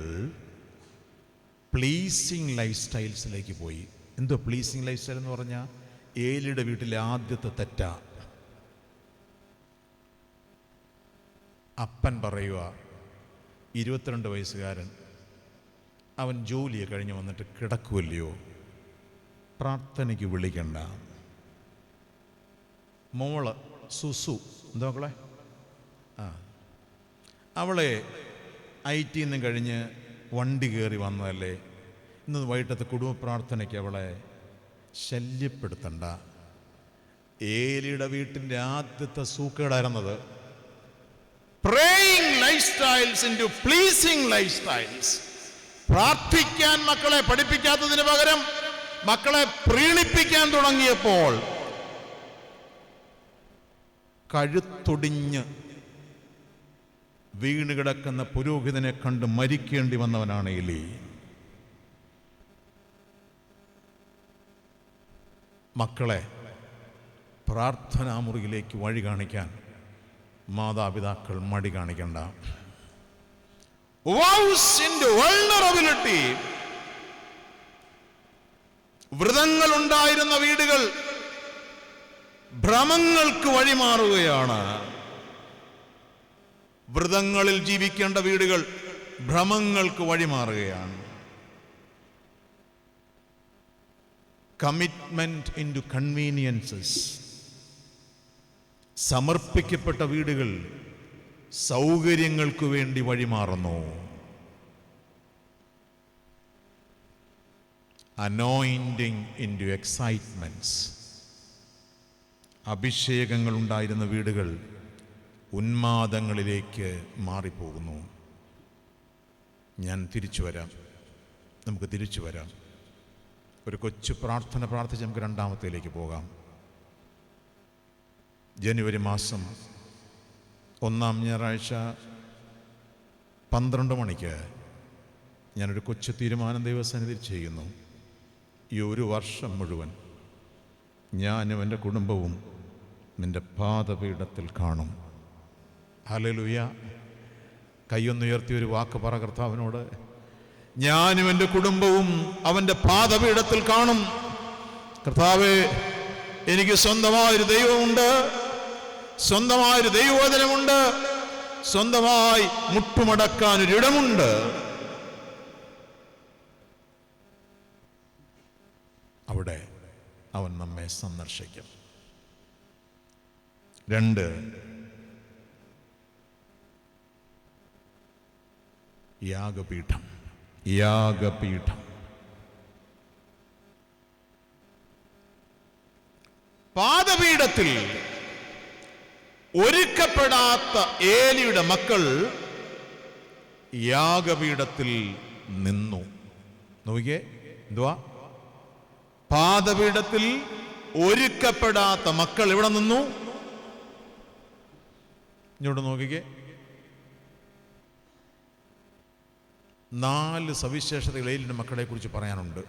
പ്ലീസിങ് ലൈഫ് സ്റ്റൈൽസിലേക്ക് പോയി. എന്തോ പ്ലീസിങ് ലൈഫ് സ്റ്റൈൽ എന്ന് പറഞ്ഞാൽ ഏലിയുടെ വീട്ടിലെ ആദ്യത്തെ തെറ്റാ. അപ്പൻ പറയുക, 22 വയസ്സുകാരൻ, അവൻ ജോലിയെ കഴിഞ്ഞ് വന്നിട്ട് കിടക്കുമല്ലയോ, പ്രാർത്ഥനയ്ക്ക് വിളിക്കണ്ട. മോള് സുസു, എന്താ മക്കളെ, അവളെ IT നിന്നും കഴിഞ്ഞ് വണ്ടി കയറി വന്നതല്ലേ, ഇന്ന് വൈകിട്ടത്തെ കുടുംബ പ്രാർത്ഥനയ്ക്ക് അവളെ ശല്യപ്പെടുത്തണ്ട. ഏലിയുടെ വീട്ടിൻ്റെ ആദ്യത്തെ സൂക്കേടായിരുന്നത് praying lifestyles into pleasing lifestyles. പ്രാർത്ഥിക്കാൻ മക്കളെ പഠിപ്പിക്കാത്തതിന് പകരം മക്കളെ പ്രീണിപ്പിക്കാൻ തുടങ്ങിയപ്പോൾ കഴുത്തൊടിഞ്ഞ് വീണ് കിടക്കുന്ന പുരോഹിതനെ കണ്ട് മരിക്കേണ്ടി വന്നവനാണ് എലി. മക്കളെ പ്രാർത്ഥനാമുറിയിലേക്ക് വഴി കാണിക്കാൻ മാതാപിതാക്കൾ മടി കാണിക്കണ്ട. വ്രതങ്ങൾ ഉണ്ടായിരുന്ന വീടുകൾ ഭ്രമങ്ങൾക്ക് വഴിമാറുകയാണ്. വ്രതങ്ങളിൽ ജീവിക്കേണ്ട വീടുകൾ ഭ്രമങ്ങൾക്ക് വഴിമാറുകയാണ്. Commitment into കൺവീനിയൻസസ്. സമർപ്പിക്കപ്പെട്ട വീടുകൾ സൗകര്യങ്ങൾക്ക് വേണ്ടി വഴിമാറുന്നു. Anointing into എക്സൈറ്റ്മെന്റ്സ്. അഭിഷേകങ്ങൾ ഉണ്ടായിരുന്ന വീടുകൾ ഉന്മാദങ്ങളിലേക്ക് മാറിപ്പോകുന്നു. ഞാൻ തിരിച്ചു വരാം, നമുക്ക് തിരിച്ചു വരാം. ഒരു കൊച്ചു പ്രാർത്ഥന പ്രാർത്ഥിച്ച് നമുക്ക് രണ്ടാമത്തേലേക്ക് പോകാം. ജനുവരി മാസം 1-ാം ഞായറാഴ്ച 12 മണിക്ക് ഞാനൊരു കൊച്ചു തീരുമാനം ദൈവസന്നിധിയിൽ ചെയ്യുന്നു. ഈ ഒരു വർഷം മുഴുവൻ ഞാനും എൻ്റെ കുടുംബവും നിൻ്റെ പാദപീഠത്തിൽ കാണും. ഹല്ലേലൂയ. കൈയൊന്നുയർത്തി ഒരു വാക്ക് പറ കർത്താവിനോട്. ഞാനും എൻ്റെ കുടുംബവും അവൻ്റെ പാദപീഠത്തിൽ കാണും. കർത്താവേ, എനിക്ക് സ്വന്തമായൊരു ദൈവമുണ്ട്, സ്വന്തമായൊരു ദൈവവചനമുണ്ട്, സ്വന്തമായി മുട്ടുമടക്കാനൊരിടമുണ്ട്. അവിടെ അവൻ നമ്മെ സന്ദർശിക്കും. 2, യാഗപീഠം. യാഗപീഠം. പാദപീഠത്തിൽ ഒരുക്കപ്പെടാത്ത ഏലിയുടെ മക്കൾ യാഗപീഠത്തിൽ നിന്നു. നോക്കിയേ, എന്തുവാ? പാദപീഠത്തിൽ ഒരുക്കപ്പെടാത്ത മക്കൾ ഇവിടെ നിന്നു. ഇങ്ങോട്ട് നോക്കിക്കേ. 4 സവിശേഷതകൾ ഏലിയുടെ മക്കളെ കുറിച്ച് പറയാനുണ്ട്.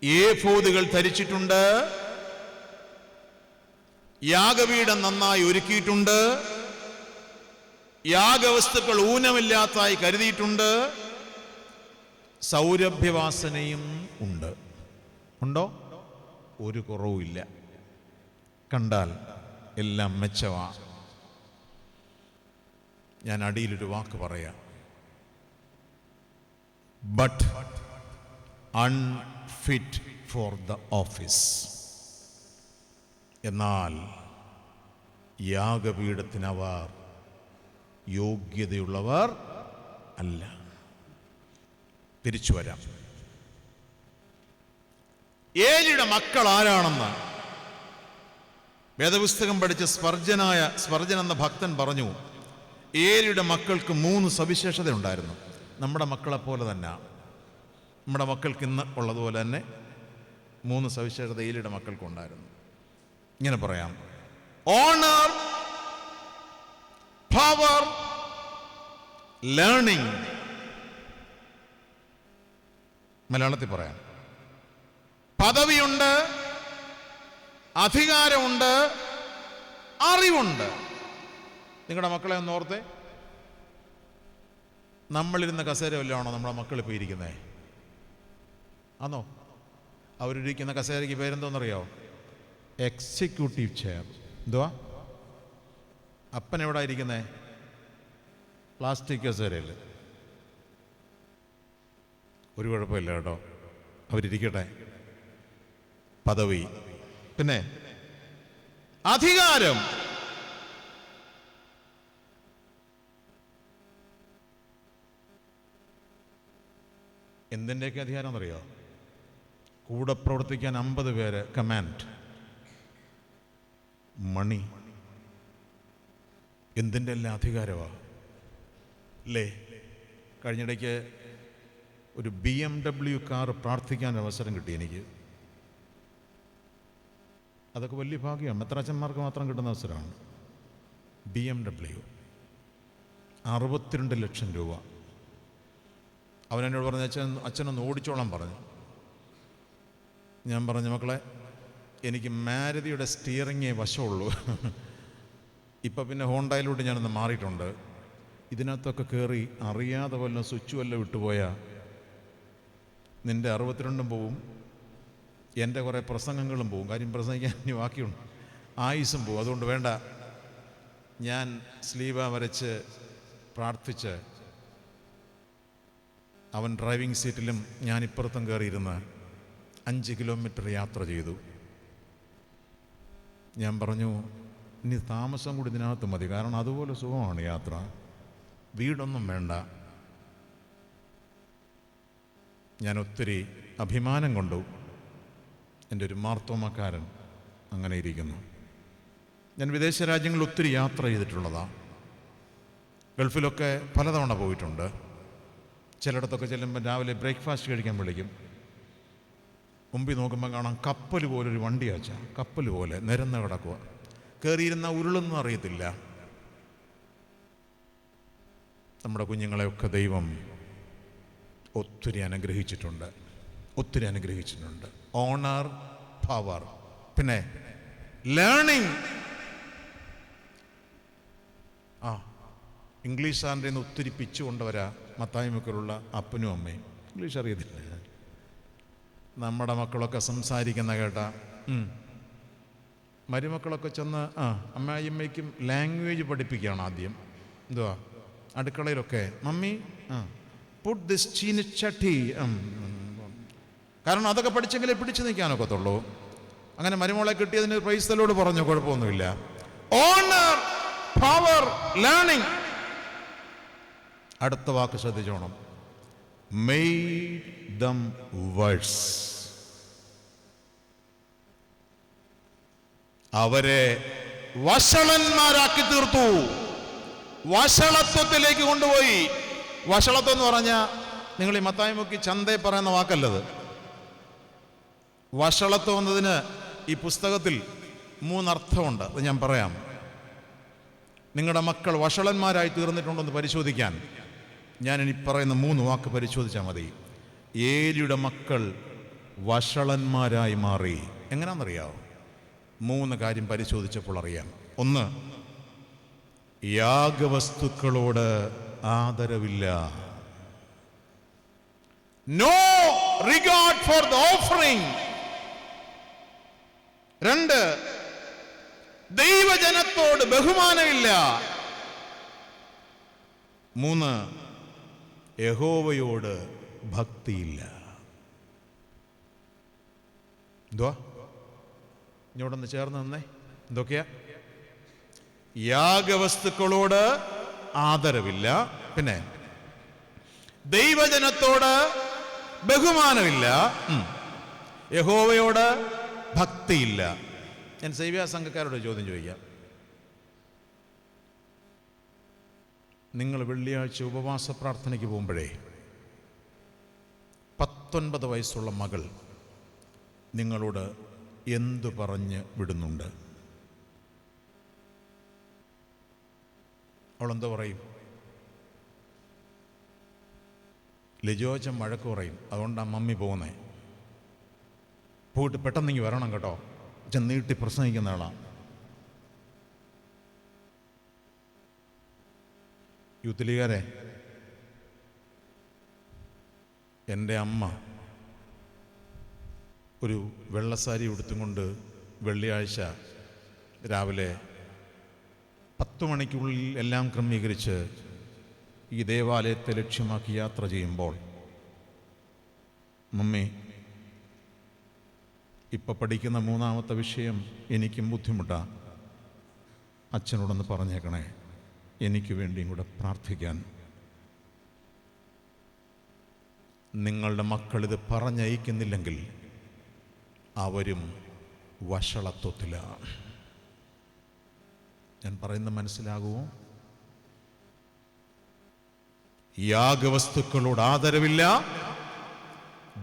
ഏഫോദുകൾ ധരിച്ചിട്ടുണ്ട്, യാഗപീഠം നന്നായി ഒരുക്കിയിട്ടുണ്ട്, യാഗവസ്തുക്കൾ ഊനമില്ലാത്തായി കരുതിയിട്ടുണ്ട്, സൗരഭ്യവാസനയും ഉണ്ട്. ഉണ്ടോ? ഒരു കുറവുമില്ല. കണ്ടാൽ എല്ലാം മെച്ചമാണ്. ഞാൻ അടിയിലൊരു വാക്ക് പറയാം. But unfit for the office. എന്നാൽ യാഗപീഠത്തിനവർ യോഗ്യതയുള്ളവർ അല്ല. തിരിച്ചു വരാം. ഏലിയുടെ മക്കൾ ആരാണെന്ന് വേദപുസ്തകം പഠിച്ച സ്പർജൻ എന്ന ഭക്തൻ പറഞ്ഞു. ഏലിയുടെ മക്കൾക്ക് 3 സവിശേഷത ഉണ്ടായിരുന്നു. നമ്മുടെ മക്കളെപ്പോലെ തന്നെ, നമ്മുടെ മക്കൾക്ക് ഇന്ന് ഉള്ളതുപോലെ തന്നെ 3 സവിശേഷത ഏലിയുടെ മക്കൾക്കുണ്ടായിരുന്നു. ഇങ്ങനെ പറയാം: ഓണർ, പവർ ലേണിംഗ്. മലയാളത്തിൽ പറയാം. പദവിയുണ്ട്, അധികാരമുണ്ട്, അറിവുണ്ട്. നിങ്ങളുടെ മക്കളെ ഒന്ന് ഓർത്തേ. നമ്മളിരുന്ന കസേര വല്ലതാണോ നമ്മുടെ മക്കളിപ്പോൾ ഇരിക്കുന്നത്? ആണോ? അവരിരിക്കുന്ന കസേരയ്ക്ക് പേരെന്തോന്നറിയോ? Executive chair. എന്തുവാ? അപ്പൻ എവിടെ ഇരിക്കുന്നേ? പ്ലാസ്റ്റിക് കസേരയിൽ. ഒരു കുഴപ്പമില്ല കേട്ടോ, അവരിരിക്കട്ടെ. പദവി, പിന്നെ അധികാരം. എന്തിൻ്റെയൊക്കെ അധികാരം എന്നറിയോ? കൂടെ പ്രവർത്തിക്കാൻ 50 പേര് കമാൻഡ്. മണി. എന്തിൻ്റെ എല്ലാം അധികാരമാണ് അല്ലേ? കഴിഞ്ഞിടയ്ക്ക് ഒരു BMW കാർ പ്രാർത്ഥിക്കാൻ അവസരം കിട്ടി എനിക്ക്. അതൊക്കെ വലിയ ഭാഗ്യമാണ്. മെത്രാച്ചന്മാർക്ക് മാത്രം കിട്ടുന്ന അവസരമാണ്. BMW 62 ലക്ഷം രൂപ. അവനെന്നോട് പറഞ്ഞ അച്ഛനൊന്ന് ഓടിച്ചോളാൻ പറഞ്ഞു. ഞാൻ പറഞ്ഞു, മക്കളെ, എനിക്ക് മാരുതിയുടെ സ്റ്റിയറിങ്ങേ വശമുള്ളൂ. ഇപ്പം പിന്നെ ഹോണ്ടയിലോട്ട് ഞാനൊന്ന് മാറിയിട്ടുണ്ട്. ഇതിനകത്തൊക്കെ കയറി അറിയാതെ വല്ലതും സ്വിച്ച് വല്ലതും വിട്ടുപോയാൽ നിൻ്റെ 62 പോവും, എൻ്റെ കുറേ പ്രസംഗങ്ങളും പോവും. കാര്യം പ്രസംഗിക്കാൻ ഇനി ബാക്കിയുണ്ട്. ആയുസ്സും പോവും. അതുകൊണ്ട് വേണ്ട. ഞാൻ സ്ലീവ വരച്ച് പ്രാർത്ഥിച്ച് അവൻ ഡ്രൈവിംഗ് സീറ്റിലും ഞാൻ ഇപ്പുറത്തും കയറിയിരുന്ന് 5 കിലോമീറ്റർ യാത്ര ചെയ്തു. ഞാൻ പറഞ്ഞു, ഇനി താമസം കൂടി ഇതിനകത്ത് മതി. കാരണം അതുപോലെ സുഖമാണ് യാത്ര. വീടൊന്നും വേണ്ട. ഞാൻ ഒത്തിരി അഭിമാനം കൊണ്ടു. എൻ്റെ ഒരു മാർത്തോമക്കാരൻ അങ്ങനെ ഇരിക്കുന്നു. ഞാൻ വിദേശ രാജ്യങ്ങളിൽ ഒത്തിരി യാത്ര ചെയ്തിട്ടുള്ളതാണ്. ഗൾഫിലൊക്കെ പലതവണ പോയിട്ടുണ്ട്. ചിലയിടത്തൊക്കെ ചെല്ലുമ്പോൾ രാവിലെ ബ്രേക്ക്ഫാസ്റ്റ് കഴിക്കാൻ വിളിക്കും. മുമ്പിൽ നോക്കുമ്പോൾ കാണാം കപ്പൽ പോലൊരു വണ്ടി വെച്ച കപ്പൽ പോലെ നിരന്ന് കിടക്കുക. കയറിയിരുന്ന ഉരുളൊന്നും അറിയത്തില്ല. നമ്മുടെ കുഞ്ഞുങ്ങളെയൊക്കെ ദൈവം ഒത്തിരി അനുഗ്രഹിച്ചിട്ടുണ്ട്. ഒത്തിരി അനുഗ്രഹിച്ചിട്ടുണ്ട്. ഓണർ, പവർ, പിന്നെ ലേണിംഗ്. ഇംഗ്ലീഷ് സാറിൻ്റെ നിന്ന് ഒത്തിരി പിച്ച് കൊണ്ടുവരാ മത്തായി മക്കളുള്ള അപ്പനും അമ്മയും. ഇംഗ്ലീഷ് അറിയത്തില്ല. നമ്മുടെ മക്കളൊക്കെ സംസാരിക്കുന്ന കേട്ട മരുമക്കളൊക്കെ ചെന്ന് അമ്മായിയമ്മയ്ക്കും ലാംഗ്വേജ് പഠിപ്പിക്കുകയാണ് ആദ്യം. എന്തുവാ അടുക്കളയിലൊക്കെ, മമ്മി പുട്ട് ദിസ് ചീനിച്ചട്ടി. കാരണം അതൊക്കെ പഠിച്ചെങ്കിലേ പിടിച്ചു നിൽക്കാനൊക്കത്തുള്ളൂ. അങ്ങനെ മരുമോളെ കിട്ടിയതിന് പ്രൈസ്തലോട് പറഞ്ഞു, കുഴപ്പമൊന്നുമില്ല. Honour, power, learning. അടുത്ത വാക്ക് ശ്രദ്ധിച്ചോണം. Made them worse. അവരെ വഷളന്മാരാക്കി തീർത്തു. വഷളത്വത്തിലേക്ക് കൊണ്ടുപോയി. വഷളത്വം എന്ന് പറഞ്ഞാൽ നിങ്ങൾ ഈ മത്തായി മുക്കി ചന്തയിൽ പറയുന്ന വാക്കല്ലത്. വഷളത്വം എന്നതിന് ഈ പുസ്തകത്തിൽ 3 അർത്ഥമുണ്ട്. അത് ഞാൻ പറയാം. നിങ്ങളുടെ മക്കൾ വഷളന്മാരായി തീർന്നിട്ടുണ്ടെന്ന് പരിശോധിക്കാൻ ഞാനിനി പറയുന്ന 3 വാക്ക് പരിശോധിച്ചാൽ മതി. ഏലിയുടെ മക്കൾ വഷളന്മാരായി മാറി. എങ്ങനെയാണെന്നറിയാമോ? 3 കാര്യം പരിശോധിച്ചപ്പോൾ അറിയാം. 1, യാഗവസ്തുക്കളോട് ആദരവില്ല. No regard for the offering. 2, ദൈവജനത്തോട് ബഹുമാനമില്ല. 3, യഹോവയോട് ഭക്തിയില്ല. എന്തുവാ? ഇങ്ങോട്ടൊന്ന് ചേർന്ന് നിന്നേ. എന്തൊക്കെയാ? യാഗവസ്തുക്കളോട് ആദരവില്ല, പിന്നെ ദൈവജനത്തോട് ബഹുമാനമില്ല, യഹോവയോട് ഭക്തിയില്ല. ഞാൻ സേവ്യ സംഘക്കാരോട് ചോദ്യം ചോദിക്കാം. നിങ്ങൾ വെള്ളിയാഴ്ച ഉപവാസ പ്രാർത്ഥനയ്ക്ക് പോകുമ്പോഴേ 19 വയസ്സുള്ള മകൾ നിങ്ങളോട് എന്തു പറഞ്ഞ് വിടുന്നുണ്ട്? അവളെന്തോ പറയും? ലിജോച്ചൻ വഴക്ക് പറയും. അതുകൊണ്ടാണ് മമ്മി പോകുന്നത്. പോയിട്ട് പെട്ടെന്ന് ഇങ്ങ് വരണം കേട്ടോ. അച്ഛൻ നീട്ടി പ്രസംഗിക്കുന്ന ആളാണ്. യൂത്ത് ലീഗരെ, എൻ്റെ അമ്മ ഒരു വെള്ളസാരി ഉടുത്തും കൊണ്ട് വെള്ളിയാഴ്ച രാവിലെ 10 മണിക്കുള്ളിൽ എല്ലാം ക്രമീകരിച്ച് ഈ ദേവാലയത്തെ ലക്ഷ്യമാക്കി യാത്ര ചെയ്യുമ്പോൾ, മമ്മി ഇപ്പം പഠിക്കുന്ന 3ാമത്തെ വിഷയം എനിക്കും ബുദ്ധിമുട്ടാണ്, അച്ഛനോടൊന്ന് പറഞ്ഞേക്കണേ, എനിക്ക് വേണ്ടിയും കൂടെ പ്രാർത്ഥിക്കാൻ. നിങ്ങളുടെ മക്കളിത് പറഞ്ഞയക്കുന്നില്ലെങ്കിൽ അവരും വഷളത്വത്തിലാണ്. ഞാൻ പറയുന്നത് മനസ്സിലാകുമോ? യാഗവസ്തുക്കളോട് ആദരവില്ല,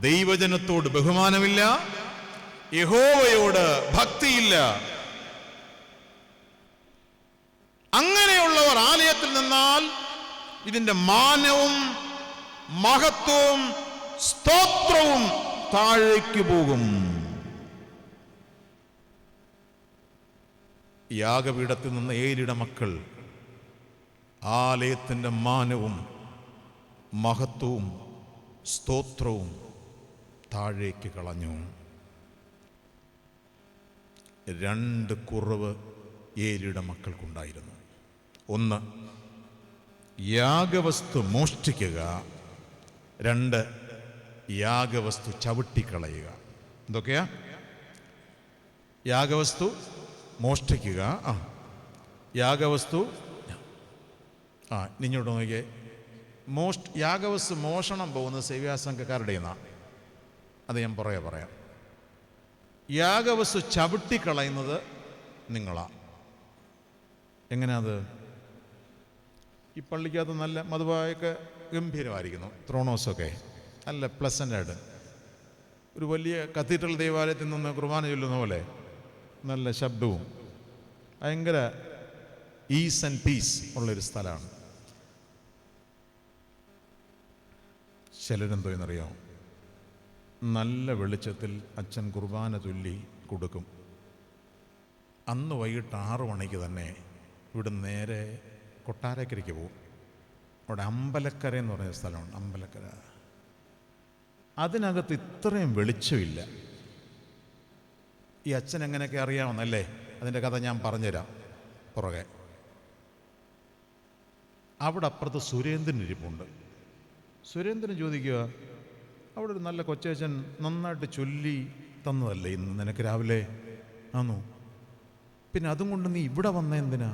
ദൈവജനത്തോട് ബഹുമാനമില്ല, യഹോവയോട് ഭക്തിയില്ല. അങ്ങനെയുള്ളവർ ആലയത്തിൽ നിന്നാൽ ഇതിന്റെ മാനവും മഹത്വവും സ്തോത്രവും താഴേക്ക് പോകും. യാഗപീഠത്തിൽ നിന്ന് ഏലിയുടെ മക്കൾ ആലയത്തിൻ്റെ മാനവും മഹത്വവും സ്തോത്രവും താഴേക്ക് കളഞ്ഞു. 2 കുറവ് ഏലിയുടെ മക്കൾക്കുണ്ടായിരുന്നു. 1, യാഗവസ്തു മോഷ്ടിക്കുക. 2, യാഗവസ്തു ചവിട്ടിക്കളയുക. എന്തൊക്കെയാ? യാഗവസ്തു മോഷ്ടിക്കുക, യാഗവസ്തു നിന്നോട്ട് നോക്കിയേ. യാഗവസ്തു മോഷണം പോകുന്നത് സേവ്യാസംഘക്കാരുടെ നിന്നാണ്. അത് ഞാൻ പറയാം. യാഗവസ്തു ചവിട്ടിക്കളയുന്നത് നിങ്ങളാ. എങ്ങനെയാ അത്? ഈ പള്ളിക്കകത്ത് നല്ല മധുവായൊക്കെ ഗംഭീരമായിരിക്കുന്നു, ത്രോണോസൊക്കെ നല്ല പ്ലസൻ്റായിട്ട്, ഒരു വലിയ കത്തീഡ്രൽ ദേവാലയത്തിൽ നിന്ന് കുർബാന ചൊല്ലുന്ന പോലെ നല്ല ശബ്ദവും ഭയങ്കര ഈസ് ആൻഡ് പീസ് ഉള്ളൊരു സ്ഥലമാണ്. ചിലരെന്തോ എന്നറിയാം, നല്ല വെളിച്ചത്തിൽ അച്ഛൻ കുർബാന ചൊല്ലി കൊടുക്കും. അന്ന് വൈകിട്ട് 6 മണിക്ക് തന്നെ ഇവിടെ നേരെ കൊട്ടാരക്കരയ്ക്ക് പോകും. അവിടെ അമ്പലക്കര എന്ന് പറയുന്ന സ്ഥലമുണ്ട്, അമ്പലക്കര. അതിനകത്ത് ഇത്രയും വെളിച്ചമില്ല. ഈ അച്ഛൻ എങ്ങനെയൊക്കെ അറിയാമെന്നല്ലേ? അതിൻ്റെ കഥ ഞാൻ പറഞ്ഞുതരാം പുറകെ. അവിടെ അപ്പുറത്ത് സുരേന്ദ്രൻ ഇരിപ്പുണ്ട്. സുരേന്ദ്രൻ ചോദിക്കുക, അവിടെ ഒരു നല്ല കൊച്ചച്ഛൻ നന്നായിട്ട് ചൊല്ലി തന്നതല്ലേ ഇന്ന് നിനക്ക് രാവിലെ? ആന്നോ? പിന്നെ അതും കൊണ്ട് നീ ഇവിടെ വന്ന എന്തിനാ?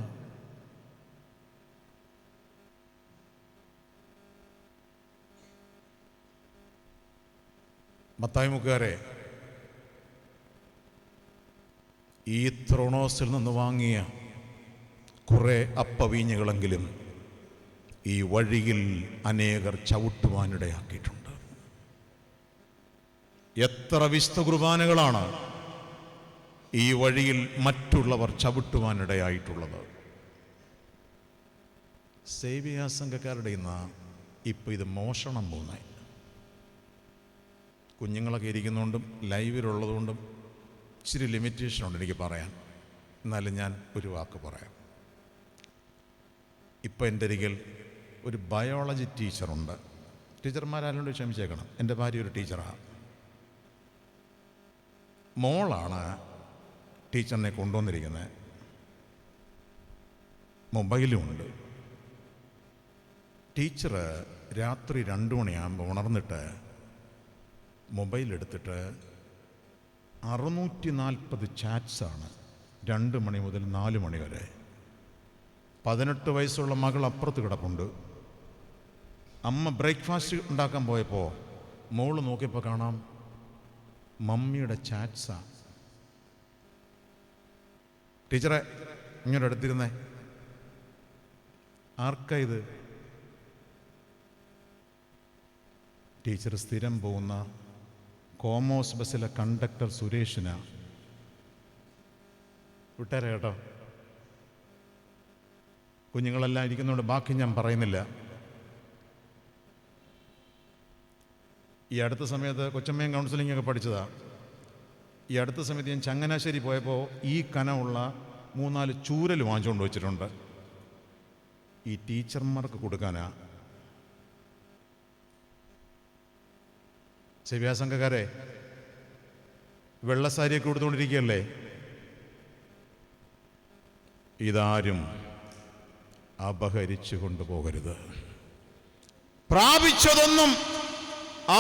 മത്തായിമുക്കാരെ, ഈ ത്രോണോസിൽ നിന്ന് വാങ്ങിയ കുറെ അപ്പവീഞ്ഞുകളെങ്കിലും ഈ വഴിയിൽ അനേകർ ചവിട്ടുവാനിടയാക്കിയിട്ടുണ്ട്. എത്ര വിശുദ്ധ കുർബാനകളാണ് ഈ വഴിയിൽ മറ്റുള്ളവർ ചവിട്ടുവാനിടയായിട്ടുള്ളത്. സേവ്യാസംഘക്കാരുടെ ഇന്ന് ഇപ്പം ഇത് മോഷണം പോകുന്നത്. കുഞ്ഞുങ്ങളൊക്കെ ഇരിക്കുന്നതുകൊണ്ടും ലൈവിലുള്ളതുകൊണ്ടും ഇച്ചിരി ലിമിറ്റേഷനുണ്ട് എനിക്ക് പറയാൻ. എന്നാലും ഞാൻ ഒരു വാക്ക് പറയാം. ഇപ്പം എൻ്റെ അരികിൽ ഒരു ബയോളജി ടീച്ചറുണ്ട്. ടീച്ചർമാരാരോട് ക്ഷമിച്ചേക്കണം, എൻ്റെ ഭാര്യ ഒരു ടീച്ചറാണ്. മോളാണ് ടീച്ചറിനെ കൊണ്ടുവന്നിരിക്കുന്നത്. മൊബൈലുമുണ്ട്. ടീച്ചർ രാത്രി 2 മണിയാകുമ്പോൾ ഉണർന്നിട്ട് മൊബൈൽ എടുത്തിട്ട് 640 ചാറ്റ്സാണ് 2 മണി മുതൽ 4 മണി വരെ. 18 വയസ്സുള്ള മകൾ അപ്പുറത്ത് കിടപ്പുണ്ട്. അമ്മ ബ്രേക്ക്ഫാസ്റ്റ് ഉണ്ടാക്കാൻ പോയപ്പോൾ മോള് നോക്കിയപ്പോൾ കാണാം മമ്മിയുടെ ചാറ്റ്സാ. ടീച്ചറെ ഇങ്ങോട്ട് എടുത്തിരുന്നേ, ആർക്കാ ഇത്? ടീച്ചർ സ്ഥിരം പോകുന്ന കോമോസ് ബസ്സിലെ കണ്ടക്ടർ സുരേഷിനാ. വിട്ടേരെ കേട്ടോ. കുഞ്ഞുങ്ങളെല്ലാം ഇരിക്കുന്നതുകൊണ്ട് ബാക്കി ഞാൻ പറയുന്നില്ല. ഈ അടുത്ത സമയത്ത് കൊച്ചമ്മയും കൗൺസിലിംഗ് ഒക്കെ പഠിച്ചതാ. ഈ അടുത്ത സമയത്ത് ഞാൻ ചങ്ങനാശ്ശേരി പോയപ്പോൾ ഈ കനമുള്ള 3-4 ചൂരൽ വാങ്ങിച്ചുകൊണ്ട് വെച്ചിട്ടുണ്ട്. ഈ ടീച്ചർമാർക്ക് കൊടുക്കാനാ. സേവ്യാസംഘക്കാരെ വെള്ളസാരിയൊക്കെ കൊടുത്തുകൊണ്ടിരിക്കുകയല്ലേ. ഇതാരും അപഹരിച്ചു കൊണ്ടുപോകരുത്. പ്രാപിച്ചതൊന്നും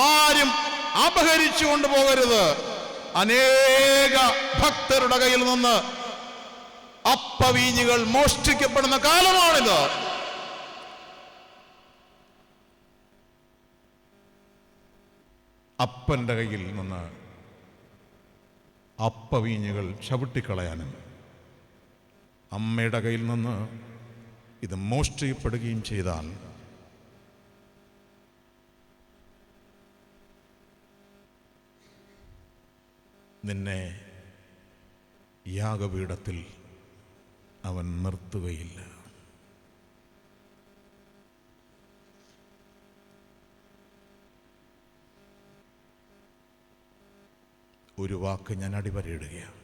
ആരും അപഹരിച്ചു കൊണ്ടുപോകരുത്. അനേക ഭക്തരുടെ കയ്യിൽ നിന്ന് അപ്പവീഞ്ഞുകൾ മോഷ്ടിക്കപ്പെടുന്ന കാലമാണിത്. അപ്പൻ്റെ കയ്യിൽ നിന്ന് അപ്പവീഞ്ഞുകൾ ചവിട്ടിക്കളയാനും അമ്മയുടെ കയ്യിൽ നിന്ന് ഇത് മോഷ്ടിക്കപ്പെടുകയും ചെയ്താൽ നിന്നെ യാഗപീഠത്തിൽ അവൻ നിർത്തുകയില്ല. ഒരു വാക്ക് ഞാൻ അടിവരയിടുകയാണ്.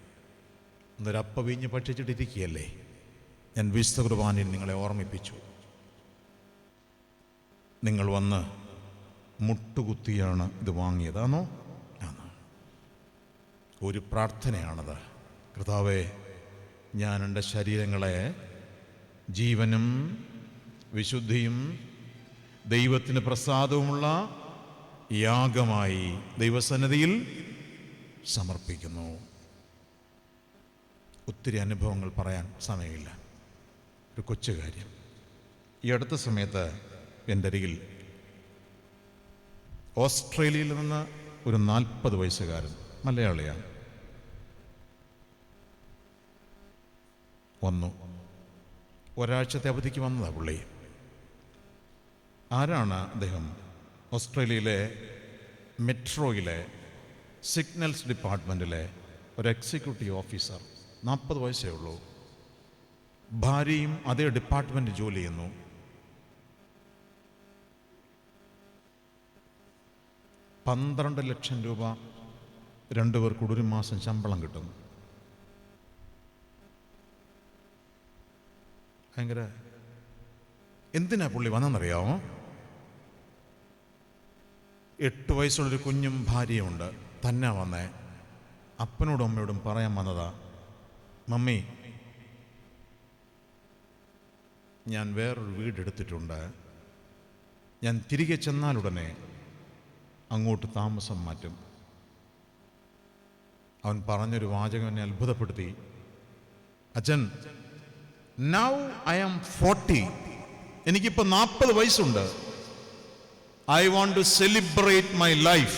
ഒരപ്പവീഞ്ഞ് ഭക്ഷിച്ചിട്ടിരിക്കുകയല്ലേ. ഞാൻ വിശുദ്ധ കുർബാനയിൽ നിങ്ങളെ ഓർമ്മിപ്പിച്ചു. നിങ്ങൾ വന്ന് മുട്ടുകുത്തിയാണ് ഇത് വാങ്ങിയതാണോ? ഒരു പ്രാർത്ഥനയാണത്. കർത്താവേ, ഞാൻ എൻ്റെ ശരീരങ്ങളെ ജീവനും വിശുദ്ധിയും ദൈവത്തിന് പ്രസാദവുമുള്ള യാഗമായി ദൈവസന്നിധിയിൽ സമർപ്പിക്കുന്നു. ഒത്തിരി അനുഭവങ്ങൾ പറയാൻ സമയമില്ല. ഒരു കൊച്ചു കാര്യം. ഈ അടുത്ത സമയത്ത് എൻ്റെ അരികിൽ ഓസ്ട്രേലിയയിൽ നിന്ന് ഒരു 40 വയസ്സുകാരൻ, മലയാളിയാണ്, വന്നു. ഒരാഴ്ചത്തെ അവധിക്ക് വന്നതാണ് പുള്ളി. ആരാണ് അദ്ദേഹം? ഓസ്ട്രേലിയയിലെ മെട്രോയിലെ സിഗ്നൽസ് ഡിപ്പാർട്ട്മെൻറ്റിലെ ഒരു എക്സിക്യൂട്ടീവ് ഓഫീസർ. 40 വയസ്സേ ഉള്ളൂ. ഭാര്യയും അതേ ഡിപ്പാർട്ട്മെൻറ്റ് ജോലി ചെയ്യുന്നു. $12 ലക്ഷം രണ്ടുപേർക്കൂടെ ഒരു മാസം ശമ്പളം കിട്ടും. ഭയങ്കര. എന്തിനാ പുള്ളി വന്നെന്നറിയാമോ? 8 വയസ്സുള്ളൊരു കുഞ്ഞും ഭാര്യയുമുണ്ട്. തന്നെ വന്നേ. അപ്പനോടും അമ്മയോടും പറയാൻ വന്നതാ, മമ്മി, ഞാൻ വേറൊരു വീടെടുത്തിട്ടുണ്ട്. ഞാൻ തിരികെ ചെന്നാലുടനെ അങ്ങോട്ട് താമസം മാറ്റും. അവൻ പറഞ്ഞൊരു വാചകം എന്നെ അത്ഭുതപ്പെടുത്തി. അച്ഛൻ, നൗ ഐ ആം 40. എനിക്കിപ്പോൾ 40 വയസ്സുണ്ട്. I want to celebrate my life.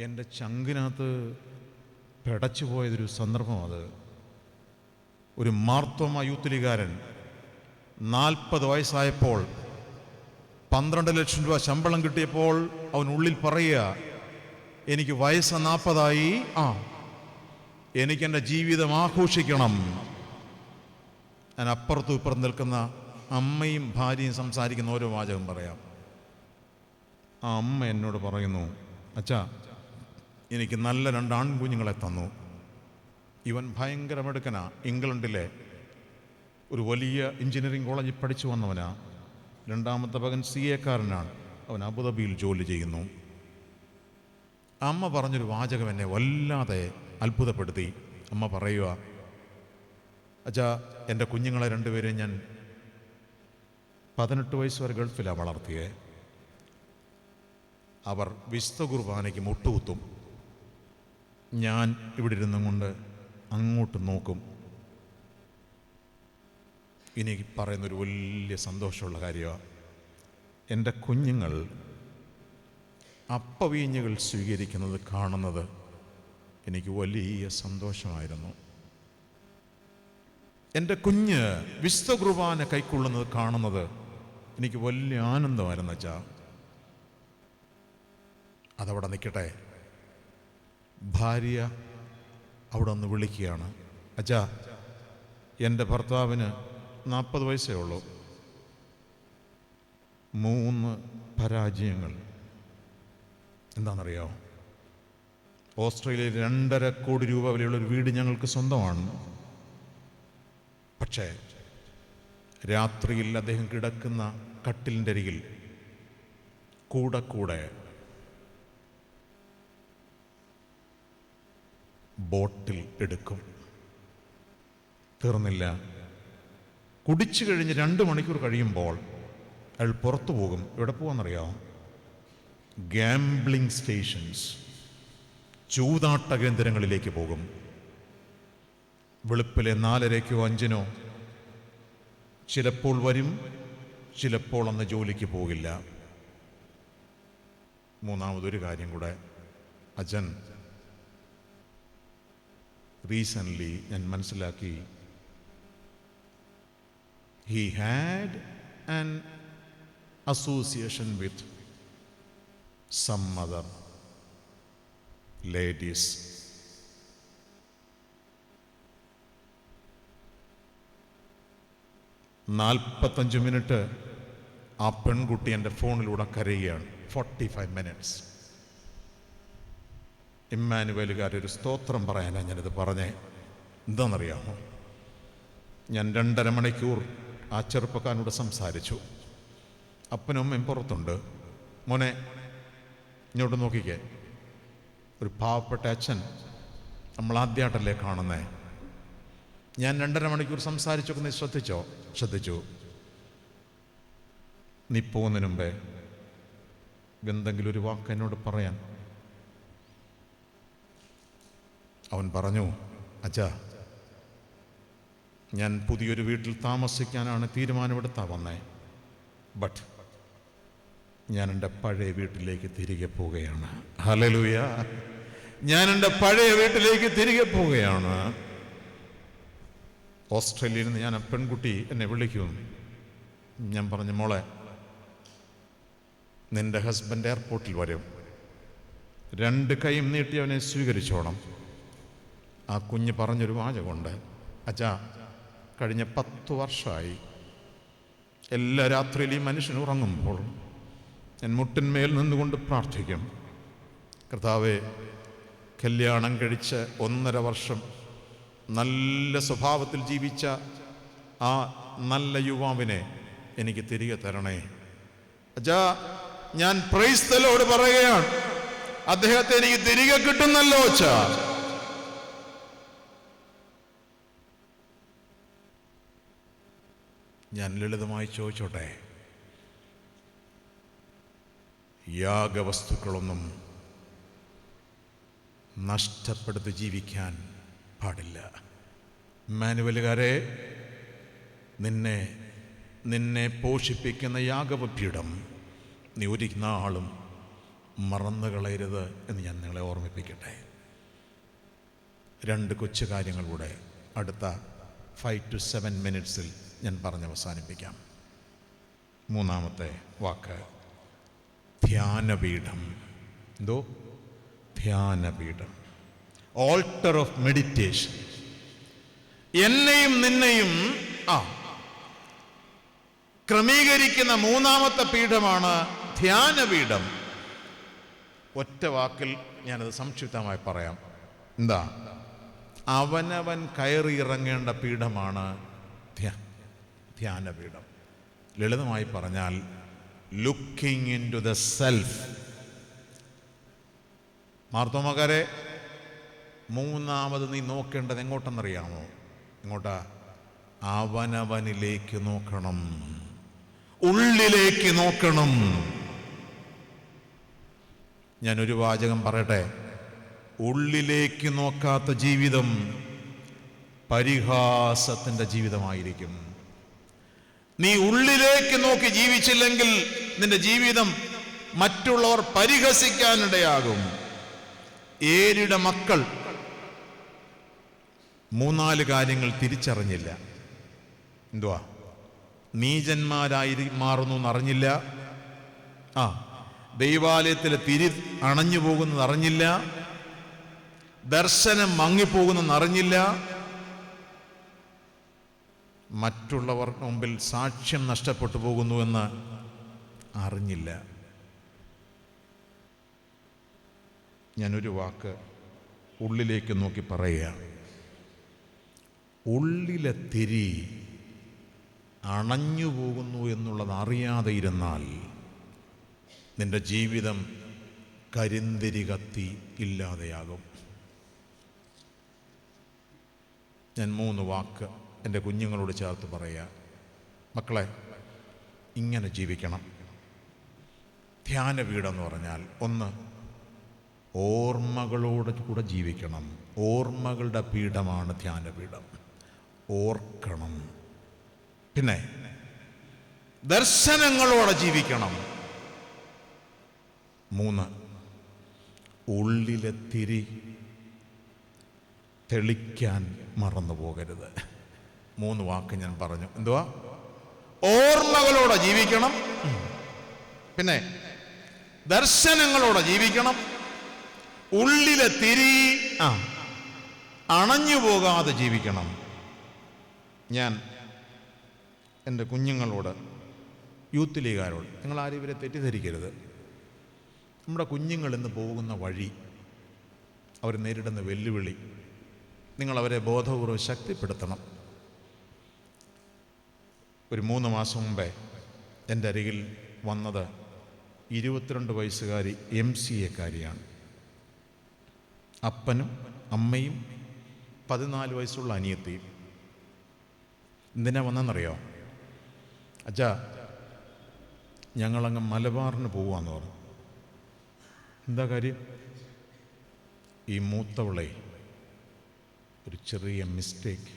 എൻ്റെ ചങ്കിനകത്ത് പിടച്ചു പോയതൊരു സന്ദർഭം. അത് ഒരു മാർത്തോമ യൂത്തിലികാരൻ 40 വയസ്സായപ്പോൾ 12 ലക്ഷം ശമ്പളം കിട്ടിയപ്പോൾ അവൻ ഉള്ളിൽ പറയുക, എനിക്ക് വയസ്സ് 40ആയി, എനിക്കെൻ്റെ ജീവിതം ആഘോഷിക്കണം. ഞാൻ അപ്പുറത്തും ഇപ്പുറത്ത് നിൽക്കുന്ന അമ്മയും ഭാര്യയും സംസാരിക്കുന്ന ഓരോ വാചകം പറയാം. ആ അമ്മ എന്നോട് പറയുന്നു, അച്ഛാ, എനിക്ക് നല്ല 2 ആൺകുഞ്ഞുങ്ങളെ തന്നു. ഇവൻ ഭയങ്കര മിടുക്കനാ. ഇംഗ്ലണ്ടിലെ ഒരു വലിയ എഞ്ചിനീയറിംഗ് കോളേജിൽ പഠിച്ചു വന്നവനാ. 2ാമത്തെ മകൻ CA കാരനാണ്. അവൻ അബുദാബിയിൽ ജോലി ചെയ്യുന്നു. അമ്മ പറഞ്ഞൊരു വാചകം എന്നെ വല്ലാതെ അത്ഭുതപ്പെടുത്തി. അമ്മ പറയുക, അച്ഛാ, എൻ്റെ കുഞ്ഞുങ്ങളെ 2 പേരെയും ഞാൻ 18 വയസ്സ് വരെ ഗൾഫിലാണ് വളർത്തിയേ. അവർ വിശുദ്ധ കുർബാനയ്ക്ക് മുട്ടുകുത്തും. ഞാൻ ഇവിടെ ഇരുന്നും കൊണ്ട് അങ്ങോട്ട് നോക്കും. എനിക്ക് പറയുന്നൊരു വലിയ സന്തോഷമുള്ള കാര്യമാണ്, എൻ്റെ കുഞ്ഞുങ്ങൾ അപ്പവീഞ്ഞുകൾ സ്വീകരിക്കുന്നത് കാണുന്നത് എനിക്ക് വലിയ സന്തോഷമായിരുന്നു. എൻ്റെ കുഞ്ഞ് വിശുദ്ധ കുർബാന കൈക്കൊള്ളുന്നത് കാണുന്നത് എനിക്ക് വലിയ ആനന്ദമായിരുന്നു. അച്ഛാ, അതവിടെ നിൽക്കട്ടെ. ഭാര്യ അവിടെ ഒന്ന് വിളിക്കുകയാണ്, അച്ഛാ, എൻ്റെ ഭർത്താവിന് 40 വയസ്സേ ഉള്ളൂ. 3 പരാജയങ്ങൾ. എന്താണെന്നറിയാമോ? ഓസ്ട്രേലിയയിൽ 2.5 കോടി രൂപ വിലയുള്ള ഒരു വീട് ഞങ്ങൾക്ക് സ്വന്തമാണ്. പക്ഷേ രാത്രിയിൽ അദ്ദേഹം കിടക്കുന്ന കട്ടിലിൻ്റെ അരികിൽ കൂടെ ബോട്ടിൽ എടുക്കും. തീർന്നില്ല, കുടിച്ചു കഴിഞ്ഞ് 2 മണിക്കൂർ കഴിയുമ്പോൾ അയാൾ പുറത്തു പോകും. എവിടെ പോകാമെന്നറിയാമോ? ഗാംബ്ലിംഗ് സ്റ്റേഷൻസ്, ചൂതാട്ട കേന്ദ്രങ്ങളിലേക്ക് പോകും. വെളുപ്പിലെ 4:30-ക്കോ 5-നോ ചിലപ്പോൾ വരും, ചിലപ്പോൾ അന്ന് ജോലിക്ക് പോകില്ല. മൂന്നാമതൊരു കാര്യം കൂടെ, അച്ഛൻ റീസെൻ്റ്ലി ഞാൻ മനസ്സിലാക്കി, he had an association with some other ladies. നാൽപ്പത്തഞ്ച് മിനിറ്റ് ആ പെൺകുട്ടി എൻ്റെ ഫോണിലൂടെ കരയുകയാണ്. 45 minutes. ഇമ്മാനുവേലുകാരൊരു സ്തോത്രം പറയാനാണ് ഞാനിത് പറഞ്ഞേ. എന്താണെന്നറിയാമോ? ഞാൻ 2.5 മണിക്കൂർ ആ ചെറുപ്പക്കാരനോട് സംസാരിച്ചു. അപ്പനും അമ്മയും പുറത്തുണ്ട്. മോനെ ഇങ്ങോട്ട് നോക്കിക്കേ, ഒരു പാവപ്പെട്ട അച്ഛൻ, നമ്മൾ ആദ്യമായിട്ടല്ലേ കാണുന്നേ. ഞാൻ 2.5 മണിക്കൂർ സംസാരിച്ചൊക്കെ നീ ശ്രദ്ധിച്ചു. നീ പോകുന്നതിന് മുമ്പേ എന്തെങ്കിലും ഒരു വാക്ക് എന്നോട് പറയാൻ. അവൻ പറഞ്ഞു, അച്ഛാ, ഞാൻ പുതിയൊരു വീട്ടിൽ താമസിക്കാനാണ് തീരുമാനമെടുത്താ വന്നേ. ബട്ട് ഞാൻ എൻ്റെ പഴയ വീട്ടിലേക്ക് തിരികെ പോവുകയാണ്. ഹല്ലേലൂയ! ഞാൻ എൻ്റെ പഴയ വീട്ടിലേക്ക് തിരികെ പോവുകയാണ്. ഓസ്ട്രേലിയയിൽ നിന്ന് ഞാൻ പെൺകുട്ടി എന്നെ വിളിക്കും. ഞാൻ പറഞ്ഞു, മോളെ, നിന്റെ ഹസ്ബൻഡ് എയർപോർട്ടിൽ വരും, 2 കൈയും നീട്ടി അവനെ സ്വീകരിച്ചോണം. ആ കുഞ്ഞ് പറഞ്ഞൊരു വാചകമുണ്ട്, അച്ഛാ, കഴിഞ്ഞ 10 വർഷമായി എല്ലാ രാത്രിയിലും മനുഷ്യൻ ഉറങ്ങുമ്പോൾ ഞാൻ മുട്ടിന്മേൽ നിന്നുകൊണ്ട് പ്രാർത്ഥിക്കും, കർത്താവേ, കല്യാണം കഴിച്ച് 1.5 വർഷം നല്ല സ്വഭാവത്തിൽ ജീവിച്ച ആ നല്ല യുവാവിനെ എനിക്ക് തിരികെ തരണേ. അച്ഛാ, ഞാൻ പ്രൈസ് ദി ലോർഡ് പറയുകയാണ്, അദ്ദേഹത്തെ എനിക്ക് തിരികെ കിട്ടുന്നല്ലോ അച്ഛാ. ഞാൻ ലളിതമായി ചോദിച്ചോട്ടെ, യാഗവസ്തുക്കളൊന്നും നഷ്ടപ്പെടുത്തി ജീവിക്കാൻ പാടില്ല. മാനുവലുകാരെ, നിന്നെ പോഷിപ്പിക്കുന്ന യാഗപീഠം നീ ഒരു നാളും മറന്നു കളയരുത് എന്ന് ഞാൻ നിങ്ങളെ ഓർമ്മിപ്പിക്കട്ടെ. 2 കൊച്ചു കാര്യങ്ങൾ കൂടെ അടുത്ത 5 to 7 minutes ഞാൻ പറഞ്ഞ് അവസാനിപ്പിക്കാം. 3-ാമത്തെ വാക്ക് ധ്യാനപീഠം. എന്തോ? ധ്യാനപീഠം, ഓൾട്ടർ ഓഫ് മെഡിറ്റേഷൻ. എന്നെയും നിന്നെയും ക്രമീകരിക്കുന്ന 3-ാമത്തെ പീഠമാണ് ധ്യാനപീഠം. ഒറ്റ വാക്കിൽ ഞാനത് സംക്ഷിപ്തമായി പറയാം. എന്താ? അവനവൻ കയറി ഇറങ്ങേണ്ട പീഠമാണ് ധ്യാനപീഠം. ലളിതമായി പറഞ്ഞാൽ looking into the self. മാർത്തോമാക്കാരെ, 3-ാമത് നീ നോക്കേണ്ടത് എങ്ങോട്ടെന്നറിയാമോ? എങ്ങോട്ടാ? അവനവനിലേക്ക് നോക്കണം, ഉള്ളിലേക്ക് നോക്കണം. ഞാനൊരു വാചകം പറയട്ടെ, ഉള്ളിലേക്ക് നോക്കാത്ത ജീവിതം പരിഹാസത്തിൻ്റെ ജീവിതമായിരിക്കും. നീ ഉള്ളിലേക്ക് നോക്കി ജീവിച്ചില്ലെങ്കിൽ നിന്റെ ജീവിതം മറ്റുള്ളവർ പരിഹസിക്കാനിടയാകും. ഏരിയുടെ മക്കൾ 3-4 കാര്യങ്ങൾ തിരിച്ചറിഞ്ഞില്ല. എന്തുവാ? നീചന്മാരായി മാറുന്നു എന്നറിഞ്ഞില്ല, ദൈവാലയത്തിലെ തിരി അണഞ്ഞു പോകുന്നത് അറിഞ്ഞില്ല, ദർശനം മങ്ങിപ്പോകുന്നെന്ന് അറിഞ്ഞില്ല, മറ്റുള്ളവർ മുമ്പിൽ സാക്ഷ്യം നഷ്ടപ്പെട്ടു പോകുന്നുവെന്ന് അറിഞ്ഞില്ല. ഞാനൊരു വാക്ക് ഉള്ളിലേക്ക് നോക്കി പറയുക. ഉള്ളിലെ തിരി അണഞ്ഞു പോകുന്നു എന്നുള്ളത് അറിയാതെ ഇരുന്നാൽ നിന്റെ ജീവിതം കരിന്തിരി കത്തി ഇല്ലാതെയാകും. ഞാൻ 3 വാക്ക് എൻ്റെ കുഞ്ഞുങ്ങളോട് ചേർത്ത് പറയുക. മക്കളെ, ഇങ്ങനെ ജീവിക്കണം. ധ്യാന വീടെന്ന് പറഞ്ഞാൽ ഒന്ന്, ഓർമ്മകളോട് കൂടെ ജീവിക്കണം. ഓർമ്മകളുടെ പീഠമാണ് ധ്യാനപീഠം. ഓർക്കണം. പിന്നെ ദർശനങ്ങളോടെ ജീവിക്കണം. 3, ഉള്ളിലെ തിരി തെളിക്കാൻ മറന്നു പോകരുത്. 3 വാക്ക് ഞാൻ പറഞ്ഞു. എന്തുവാ? ഓർമ്മകളോടെ ജീവിക്കണം, പിന്നെ ദർശനങ്ങളോടെ ജീവിക്കണം, ഉള്ളിലെ തിരി അണഞ്ഞു പോകാതെ ജീവിക്കണം. ഞാൻ എൻ്റെ കുഞ്ഞുങ്ങളോട്, യൂത്ത് ലീഗുകാരോട്, നിങ്ങൾ ആരും ഇവരെ തെറ്റിദ്ധരിക്കരുത്. നമ്മുടെ കുഞ്ഞുങ്ങൾ ഇന്ന് പോകുന്ന വഴി, അവർ നേരിടുന്ന വെല്ലുവിളി, നിങ്ങളവരെ ബോധപൂർവ്വം ശക്തിപ്പെടുത്തണം. ഒരു 3 മാസം മുമ്പേ എൻ്റെ അരികിൽ വന്നത് 22 വയസ്സുകാരി MCA-കാരിയാണ്. അപ്പനും അമ്മയും 14 വയസ്സുള്ള അനിയത്തിയും. എന്തിനാ വന്നെന്നറിയോ? അച്ഛാ, ഞങ്ങളങ്ങ് മലബാറിന് പോവാന്ന് പറഞ്ഞു. എന്താ കാര്യം? ഈ മൂത്തവളെ ഒരു ചെറിയ മിസ്റ്റേക്ക്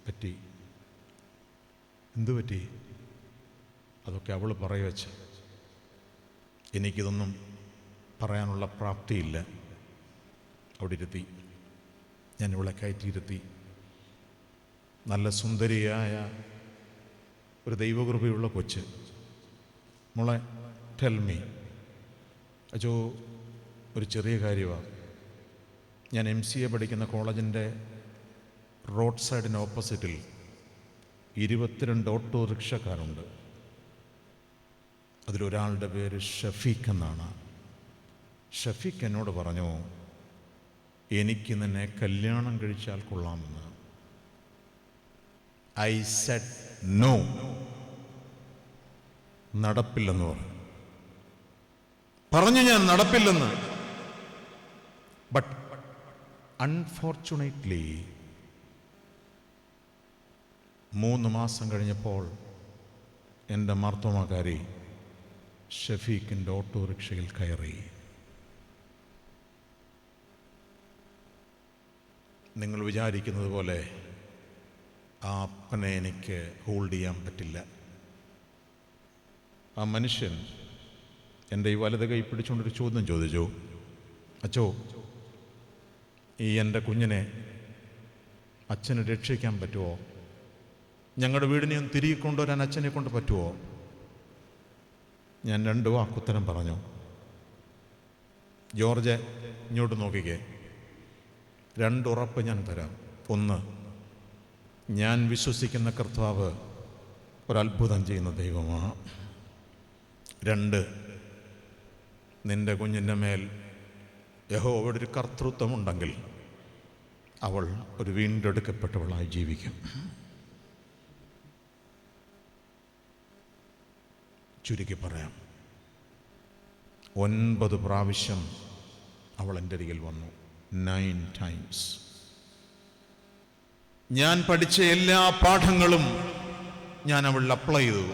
പറ്റി. എന്തു പറ്റി? അതൊക്കെ അവൾ പറയുവച്ച. എനിക്കിതൊന്നും പറയാനുള്ള പ്രാപ്തിയില്ല. അവിടെ ഇരുത്തി, ഞാൻ ഇവളെ കയറ്റിയിരുത്തി. നല്ല സുന്ദരിയായ ഒരു ദൈവകൃപയുള്ള കൊച്ച്. മോളെ, ടെൽ മീ. അച്ചോ, ഒരു ചെറിയ കാര്യമാണ്. ഞാൻ MCA പഠിക്കുന്ന കോളേജിൻ്റെ റോഡ് സൈഡിന് ഓപ്പോസിറ്റിൽ 22 ഓട്ടോറിക്ഷക്കാരുണ്ട്. അതിലൊരാളുടെ പേര് ഷഫീഖ് എന്നാണ്. ഷഫീഖ് എന്നോട് പറഞ്ഞു, എനിക്ക് നിന്നെ കല്യാണം കഴിച്ചാൽ കൊള്ളാമെന്ന്. I said no. നടപ്പില്ലെന്ന് പറഞ്ഞു. ഞാൻ നടപ്പില്ലെന്ന്. ബട്ട് അൺഫോർച്ചുനേറ്റ്ലി 3 മാസം കഴിഞ്ഞപ്പോൾ എൻ്റെ മാർത്തോമാക്കാരി ഷഫീഖിൻ്റെ ഓട്ടോറിക്ഷയിൽ കയറി. നിങ്ങൾ വിചാരിക്കുന്നത് പോലെ ആ അപ്പനെ എനിക്ക് ഹോൾഡ് ചെയ്യാൻ പറ്റില്ല. ആ മനുഷ്യൻ എൻ്റെ ഈ വലത് കൈ പിടിച്ചുകൊണ്ടൊരു ചോദ്യം ചോദിച്ചു. അച്ചോ, ഈ എൻ്റെ കുഞ്ഞിനെ അച്ഛന് രക്ഷിക്കാൻ പറ്റുമോ? ഞങ്ങളുടെ വീടിനെയും തിരികെ കൊണ്ടുവരാൻ അച്ഛനെ കൊണ്ട് പറ്റുമോ? ഞാൻ 2 വാക്കുത്തരം പറഞ്ഞു. ജോർജ്, ഇങ്ങോട്ട് നോക്കിക്കേ. 2 ഉറപ്പ് ഞാൻ തരാം. 1, ഞാൻ വിശ്വസിക്കുന്ന കർത്താവ് ഒരത്ഭുതം ചെയ്യുന്ന ദൈവമാണ്. 2, നിൻ്റെ കുഞ്ഞിൻ്റെ മേൽ യഹോവയുടെ ഒരു കർത്തൃത്വമുണ്ടെങ്കിൽ അവൾ ഒരു വീണ്ടെടുക്കപ്പെട്ടവളായി ജീവിക്കും. ചുരുക്കി പറയാം, 9 പ്രാവശ്യം അവൾ എൻ്റെ അരികിൽ വന്നു. 9 times. ഞാൻ പഠിച്ച എല്ലാ പാഠങ്ങളും ഞാൻ അവളിൽ അപ്ലൈ ചെയ്തു.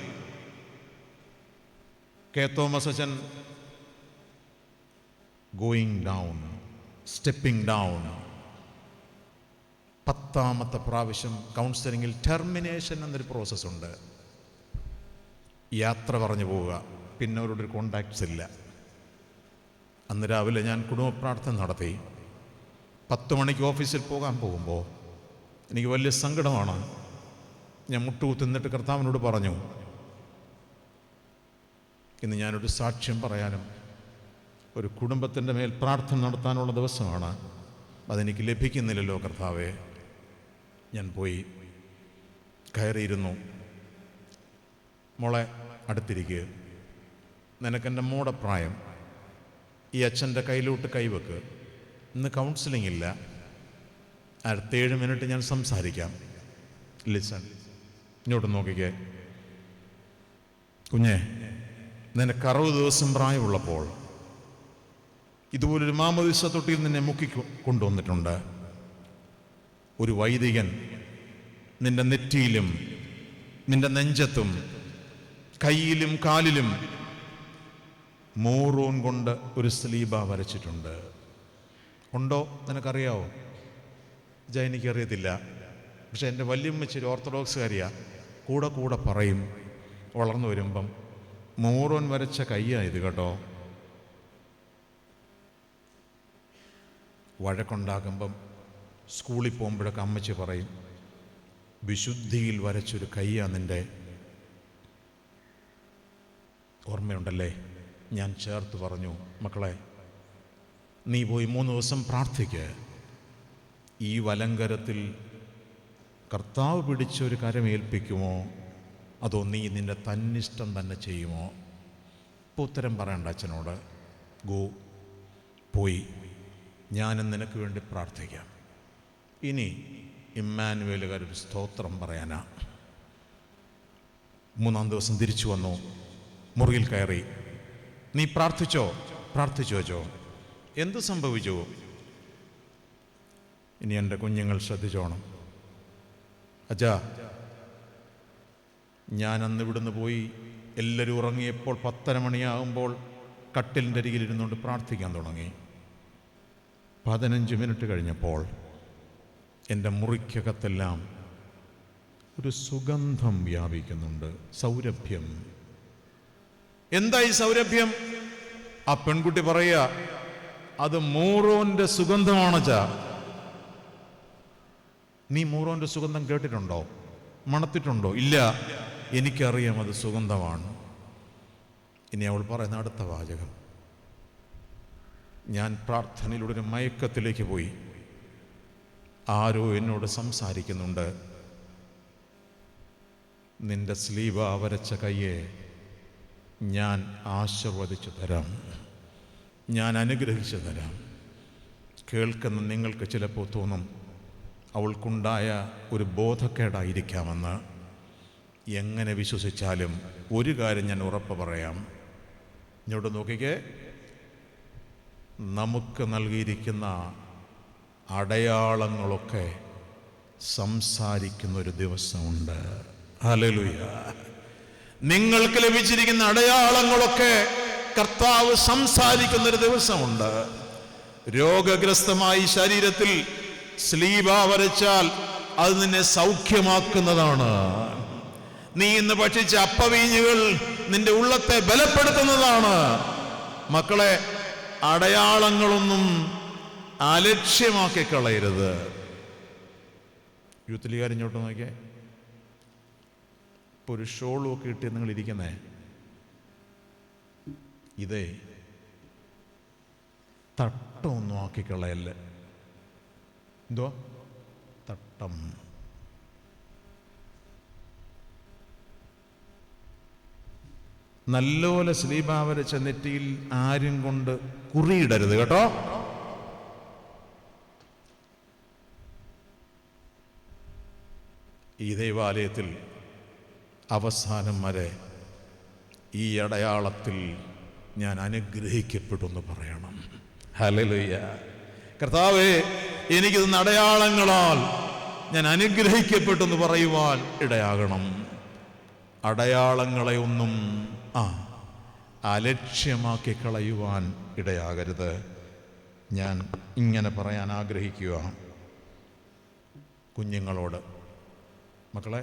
കെ തോമസ് അച്ഛൻ ഗോയിങ് ഡൗൺ, സ്റ്റെപ്പിംഗ് ഡൗൺ. 10ാമത്തെ പ്രാവശ്യം കൗൺസിലിങ്ങിൽ ടെർമിനേഷൻ എന്നൊരു പ്രോസസ്സുണ്ട്. യാത്ര പറഞ്ഞു പോവുക. പിന്നെ അവരോടൊരു കോണ്ടാക്ട്സ് ഇല്ല. അന്ന് രാവിലെ ഞാൻ കുടുംബ പ്രാർത്ഥന നടത്തി. 10 മണിക്ക് ഓഫീസിൽ പോകാൻ പോകുമ്പോൾ എനിക്ക് വലിയ സങ്കടമാണ്. ഞാൻ മുട്ടുകുത്തിന്നിട്ട് കർത്താവിനോട് പറഞ്ഞു, ഇന്ന് ഞാനൊരു സാക്ഷ്യം പറയാനും ഒരു കുടുംബത്തിൻ്റെ മേൽ പ്രാർത്ഥന നടത്താനുള്ള ദിവസമാണ്. അതെനിക്ക് ലഭിക്കുന്നില്ലല്ലോ കർത്താവേ. ഞാൻ പോയി കയറിയിരുന്നു. മോളെ, അടുത്തിരിക്കുക. നിനക്കെൻ്റെ മോടെ പ്രായം, ഈ അച്ഛൻ്റെ കയ്യിലോട്ട് കൈവെക്ക്. ഇന്ന് കൗൺസിലിംഗ് ഇല്ല, അടുത്ത 7 മിനിറ്റ് ഞാൻ സംസാരിക്കാം. ലിസൺ, ഇങ്ങോട്ട് നോക്കിക്കേ. കുഞ്ഞെ, നിനക്ക് 60 ദിവസം പ്രായമുള്ളപ്പോൾ ഇതുപോലൊരു മാമോദീസ തൊട്ടിയിൽ നിന്നെ മുക്കി കൊണ്ടുവന്നിട്ടുണ്ട്. ഒരു വൈദികൻ നിന്റെ നെറ്റിയിലും നിന്റെ നെഞ്ചത്തും കയ്യിലും കാലിലും മോറോൻ കൊണ്ട് ഒരു സ്ലീബ വരച്ചിട്ടുണ്ട്. ഉണ്ടോ? നിനക്കറിയാവോ? എനിക്കറിയത്തില്ല. പക്ഷെ എൻ്റെ വല്യമ്മച്ചി ഒരു ഓർത്തഡോക്സുകാരിയാ, കൂടെ കൂടെ പറയും വളർന്നു വരുമ്പം, മോറോൻ വരച്ച കയ്യായത് കേട്ടോ. വഴക്കുണ്ടാക്കുമ്പം സ്കൂളിൽ പോകുമ്പോഴൊക്കെ അമ്മച്ചി പറയും, വിശുദ്ധിയിൽ വരച്ചൊരു കയ്യാ നിൻ്റെ. ഓർമ്മയുണ്ടല്ലേ? ഞാൻ ചേർത്ത് പറഞ്ഞു, മക്കളെ, നീ പോയി 3 ദിവസം പ്രാർത്ഥിക്ക്. ഈ വലങ്കരത്തിൽ കർത്താവ് പിടിച്ചൊരു കരമേൽപ്പിക്കുമോ, അതോ നീ നിൻ്റെ തന്നിഷ്ടം തന്നെ ചെയ്യുമോ? ഇപ്പോൾ ഉത്തരം പറയണ്ട അച്ഛനോട്. ഗോ, പോയി, ഞാനും നിനക്ക് വേണ്ടി പ്രാർത്ഥിക്കാം. ഇനി ഇമ്മാനുവേലുകാരൊരു സ്തോത്രം പറയാനാ. 3-ാം ദിവസം തിരിച്ചു വന്നു, മുറിയിൽ കയറി. നീ പ്രാർത്ഥിച്ചോ? പ്രാർത്ഥിച്ചു വെച്ചോ? എന്ത് സംഭവിച്ചു? ഇനി എൻ്റെ കുഞ്ഞുങ്ങൾ ശ്രദ്ധിച്ചോണം. അച്ഛാ, ഞാൻ അന്ന് ഇവിടുന്ന് പോയി എല്ലാവരും ഉറങ്ങിയപ്പോൾ 10:30 മണിയാകുമ്പോൾ കട്ടിലിൻ്റെ അരികിലിരുന്നുകൊണ്ട് പ്രാർത്ഥിക്കാൻ തുടങ്ങി. 15 മിനിറ്റ് കഴിഞ്ഞപ്പോൾ എൻ്റെ മുറിക്കകത്തെല്ലാം ഒരു സുഗന്ധം വ്യാപിക്കുന്നുണ്ട്, സൗരഭ്യം. എന്താ ഈ സൗരഭ്യം? ആ പെൺകുട്ടി പറയുക, അത് മോറോന്റെ സുഗന്ധമാണച്ചാ. നീ മോറോന്റെ സുഗന്ധം കേട്ടിട്ടുണ്ടോ? മണത്തിട്ടുണ്ടോ? ഇല്ല. എനിക്കറിയാം അത് സുഗന്ധമാണ്. ഇനി അവൾ പറയുന്ന അടുത്ത വാചകം, ഞാൻ പ്രാർത്ഥനയിലൂടെ ഒരു മയക്കത്തിലേക്ക് പോയി. ആരോ എന്നോട് സംസാരിക്കുന്നുണ്ട്, നിന്റെ സ്ലീവ വരച്ച കയ്യെ ഞാൻ ആശീർവദിച്ചു തരാം, ഞാൻ അനുഗ്രഹിച്ചു തരാം. കേൾക്കുന്ന നിങ്ങൾക്ക് ചിലപ്പോൾ തോന്നും അവൾക്കുണ്ടായ ഒരു ബോധക്കേടായിരിക്കാമെന്ന്. എങ്ങനെ വിശ്വസിച്ചാലും ഒരു കാര്യം ഞാൻ ഉറപ്പ് പറയാം. ഇങ്ങോട്ട് നോക്കിക്കേ, നമുക്ക് നൽകിയിരിക്കുന്ന അടയാളങ്ങളൊക്കെ സംസാരിക്കുന്നൊരു ദിവസമുണ്ട്. ഹല്ലേലൂയ. നിങ്ങൾക്ക് ലഭിച്ചിരിക്കുന്ന അടയാളങ്ങളൊക്കെ കർത്താവ് സംസാരിക്കുന്നൊരു ദിവസമുണ്ട്. രോഗഗ്രസ്തമായി ശരീരത്തിൽ സ്ലീബ വരച്ചാൽ അത് നിന്നെ സൗഖ്യമാക്കുന്നതാണ്. നീ ഇന്ന് ഭക്ഷിച്ച അപ്പവീഞ്ഞുകൾ നിന്റെ ഉള്ളത്തെ ബലപ്പെടുത്തുന്നതാണ്. മക്കളെ, അടയാളങ്ങളൊന്നും അലക്ഷ്യമാക്കി കളയരുത്. യൂത്ത് ലീഗുകാർ ഇങ്ങോട്ട് നോക്കിയേ. ഇപ്പോൾ ഒരു ഷോളും ഒക്കെ ഇട്ട് നിങ്ങൾ ഇരിക്കുന്നേ, ഇതേ തട്ടമൊന്നും ആക്കിക്കളയല്ലേ. എന്തോ തട്ടം? നല്ലപോലെ സ്ലീബ വരച്ച നെറ്റിയിൽ ആരും കൊണ്ട് കുറിയിടരുത് കേട്ടോ. ഈ ദൈവാലയത്തിൽ അവസാനം വരെ ഈ അടയാളത്തിൽ ഞാൻ അനുഗ്രഹിക്കപ്പെടുമെന്ന് പറയണം. ഹല്ലേലൂയ. കർത്താവേ, എനിക്കിത് അടയാളങ്ങളാൽ ഞാൻ അനുഗ്രഹിക്കപ്പെട്ടെന്ന് പറയുവാൻ ഇടയാകണം. അടയാളങ്ങളെ ഒന്നും അലക്ഷ്യമാക്കി കളയുവാൻ ഇടയാകരുത്. ഞാൻ ഇങ്ങനെ പറയാൻ ആഗ്രഹിക്കുക കുഞ്ഞുങ്ങളോട്, മക്കളെ,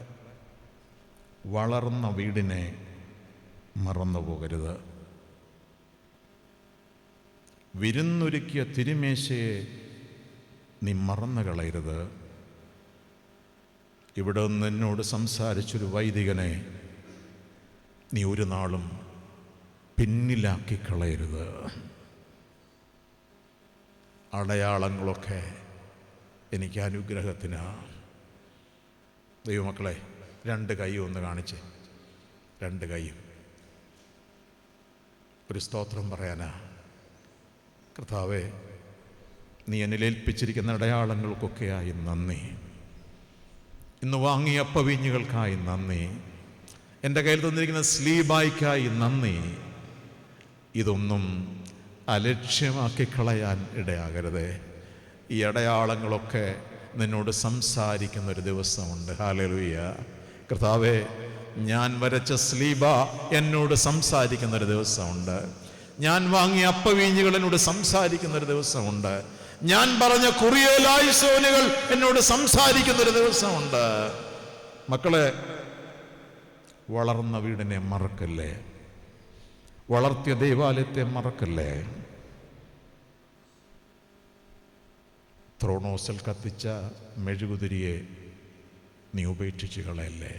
വളർന്ന വീടിനെ മറന്നു പോകരുത്. വിരുന്നൊരുക്കിയ തിരുമേശയെ നീ മറന്നു കളയരുത്. ഇവിടെ നിന്ന് എന്നോട് സംസാരിച്ചൊരു വൈദികനെ നീ ഒരു നാളും പിന്നിലാക്കി കളയരുത്. അടയാളങ്ങളൊക്കെ എനിക്ക് അനുഗ്രഹത്തിനാണ്. ദൈവമക്കളെ, 2 കൈയും ഒന്ന് കാണിച്ച്, 2 കൈയും. ഒരു സ്തോത്രം പറയാനാ. കർത്താവേ, നീ എന്നിൽ ഏൽപ്പിച്ചിരിക്കുന്ന അടയാളങ്ങൾക്കൊക്കെയായി നന്ദി. ഇന്ന് വാങ്ങിയ അപ്പവീഞ്ഞുകൾക്കായി നന്ദി. എൻ്റെ കയ്യിൽ തന്നിരിക്കുന്ന സ്ലീബായ്ക്കായി നന്ദി. ഇതൊന്നും അലക്ഷ്യമാക്കി കളയാൻ ഇടയാകരുതേ. ഈ അടയാളങ്ങളൊക്കെ നിന്നോട് സംസാരിക്കുന്നൊരു ദിവസമുണ്ട്. ഹല്ലേലൂയ. കർത്താവേ, ഞാൻ വരച്ച സ്ലീബ എന്നോട് സംസാരിക്കുന്നൊരു ദിവസമുണ്ട്. ഞാൻ വാങ്ങിയ അപ്പവീഞ്ഞുകൾ എന്നോട് സംസാരിക്കുന്നൊരു ദിവസമുണ്ട്. ഞാൻ പറഞ്ഞ കുറിയലായുസോനുകൾ എന്നോട് സംസാരിക്കുന്നൊരു ദിവസമുണ്ട്. മക്കളെ, വളർന്ന വീടിനെ മറക്കല്ലേ, വളർത്തിയ ദൈവാലയത്തെ മറക്കല്ലേ. ത്രോണോസിൽ കത്തിച്ച മെഴുകുതിരിയെ നീ ഉപേക്ഷിച്ച് കളയല്ലേ.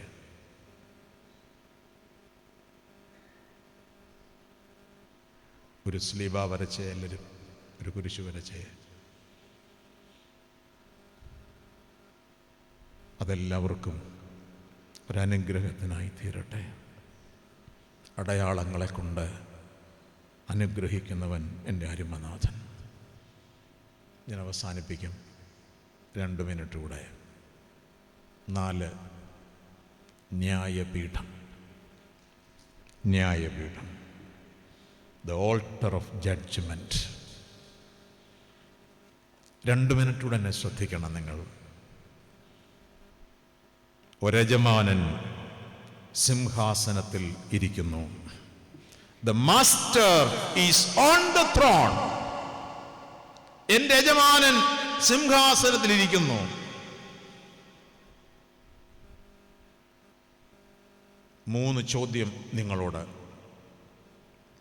ഒരു സ്ലീബ വരച്ചേ, എല്ലാവരും ഒരു കുരിശു വരച്ചേ. അതെല്ലാവർക്കും ഒരനുഗ്രഹത്തിനായി തീരട്ടെ. അടയാളങ്ങളെ കൊണ്ട് അനുഗ്രഹിക്കുന്നവൻ എൻ്റെ അരുമനാഥൻ. ഞാൻ അവസാനിപ്പിക്കും. 2 മിനിറ്റ് കൂടെ. 4, ന്യായപീഠം. ന്യായപീഠം, the altar of judgment. 2 minute കൂടെ എന്നെ ശ്രദ്ധിക്കണം നിങ്ങൾ. ഒരജമാനൻ സിംഹാസനത്തിൽ ഇരിക്കുന്നു. The master is on the throne. എൻ്റെ യജമാനൻ സിംഹാസനത്തിൽ ഇരിക്കുന്നു. മൂന്ന് ചോദ്യം നിങ്ങളോട്.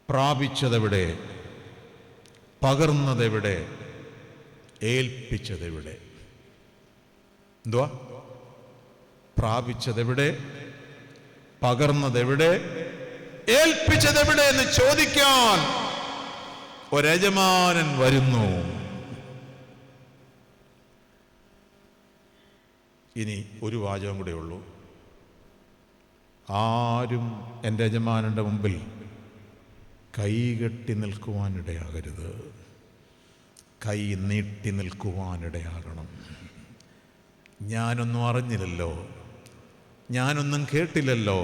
പ്രാപിച്ചതെവിടെ? പകർന്നതെവിടെ? ഏൽപ്പിച്ചതെവിടെ? എന്തുവാ? പ്രാപിച്ചതെവിടെ? പകർന്നതെവിടെ? ഏൽപ്പിച്ചതെവിടെ എന്ന് ചോദിക്കാൻ ഒരജമാനൻ വരുന്നു. ഇനി ഒരു വാചകം കൂടെ ഉള്ളൂ. ആരും എൻ്റെ യജമാനൻ്റെ മുമ്പിൽ കൈകെട്ടി നിൽക്കുവാനിടയാകരുത്. കൈ നീട്ടി നിൽക്കുവാനിടയാകണം. ഞാനൊന്നും അറിഞ്ഞില്ലല്ലോ, ഞാനൊന്നും കേട്ടില്ലല്ലോ,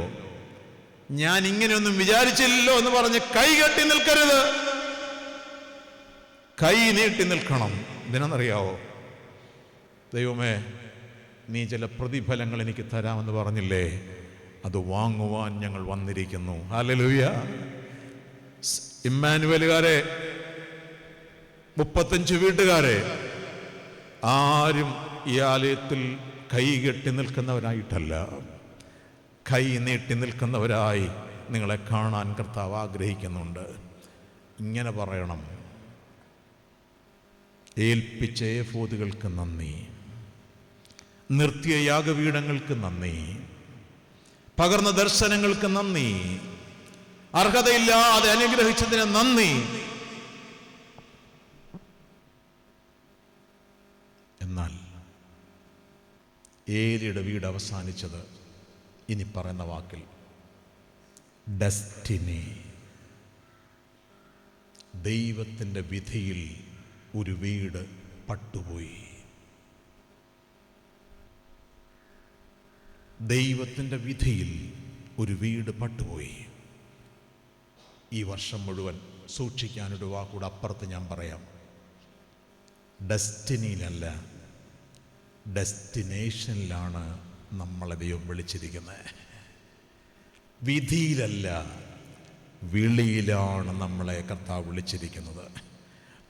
ഞാൻ ഇങ്ങനെയൊന്നും വിചാരിച്ചില്ലല്ലോ എന്ന് പറഞ്ഞ് കൈകെട്ടി നിൽക്കരുത്. കൈ നീട്ടി നിൽക്കണം. ഇതിനെന്നറിയാവോ? ദൈവമേ, നീ ചില പ്രതിഫലങ്ങൾ എനിക്ക് തരാമെന്ന് പറഞ്ഞില്ലേ, അത് വാങ്ങുവാൻ ഞങ്ങൾ വന്നിരിക്കുന്നു. ഹല്ലേലൂയ. ഇമ്മാനുവേലുകാരെ, 35 വീട്ടുകാരെ, ആരും ഈ ആലയത്തിൽ കൈകെട്ടി നിൽക്കുന്നവരായിട്ടല്ല, കൈ നീട്ടി നിൽക്കുന്നവരായി നിങ്ങളെ കാണാൻ കർത്താവ് ആഗ്രഹിക്കുന്നുണ്ട്. ഇങ്ങനെ പറയണം: ഏൽപ്പിച്ച ഏഫോദുകൾക്ക് നന്ദി, നിർത്തിയ യാഗപീഠങ്ങൾക്ക് നന്ദി, പകർന്ന ദർശനങ്ങൾക്ക് നന്ദി, അർഹതയില്ലാതെ അനുഗ്രഹിച്ചതിന് നന്ദി. എന്നാൽ ഏലിയുടെ വീട് അവസാനിച്ചത് ഇനി പറയുന്ന വാക്കിൽ: ഡെസ്റ്റിനി. ദൈവത്തിൻ്റെ വിധിയിൽ ഒരു വീട് പട്ടുപോയി. ദൈവത്തിൻ്റെ വിധിയിൽ ഒരു വീട് പട്ടുപോയി. ഈ വർഷം മുഴുവൻ സൂക്ഷിക്കാനൊരു വാക്കൂടെ അപ്പുറത്ത് ഞാൻ പറയാം. ഡെസ്റ്റിനിയിലല്ല, ഡെസ്റ്റിനേഷനിലാണ് നമ്മളെ ദൈവം വിളിച്ചിരിക്കുന്നത്. വിധിയിലല്ല, വിളിയിലാണ് നമ്മളെ കർത്താവ് വിളിച്ചിരിക്കുന്നത്.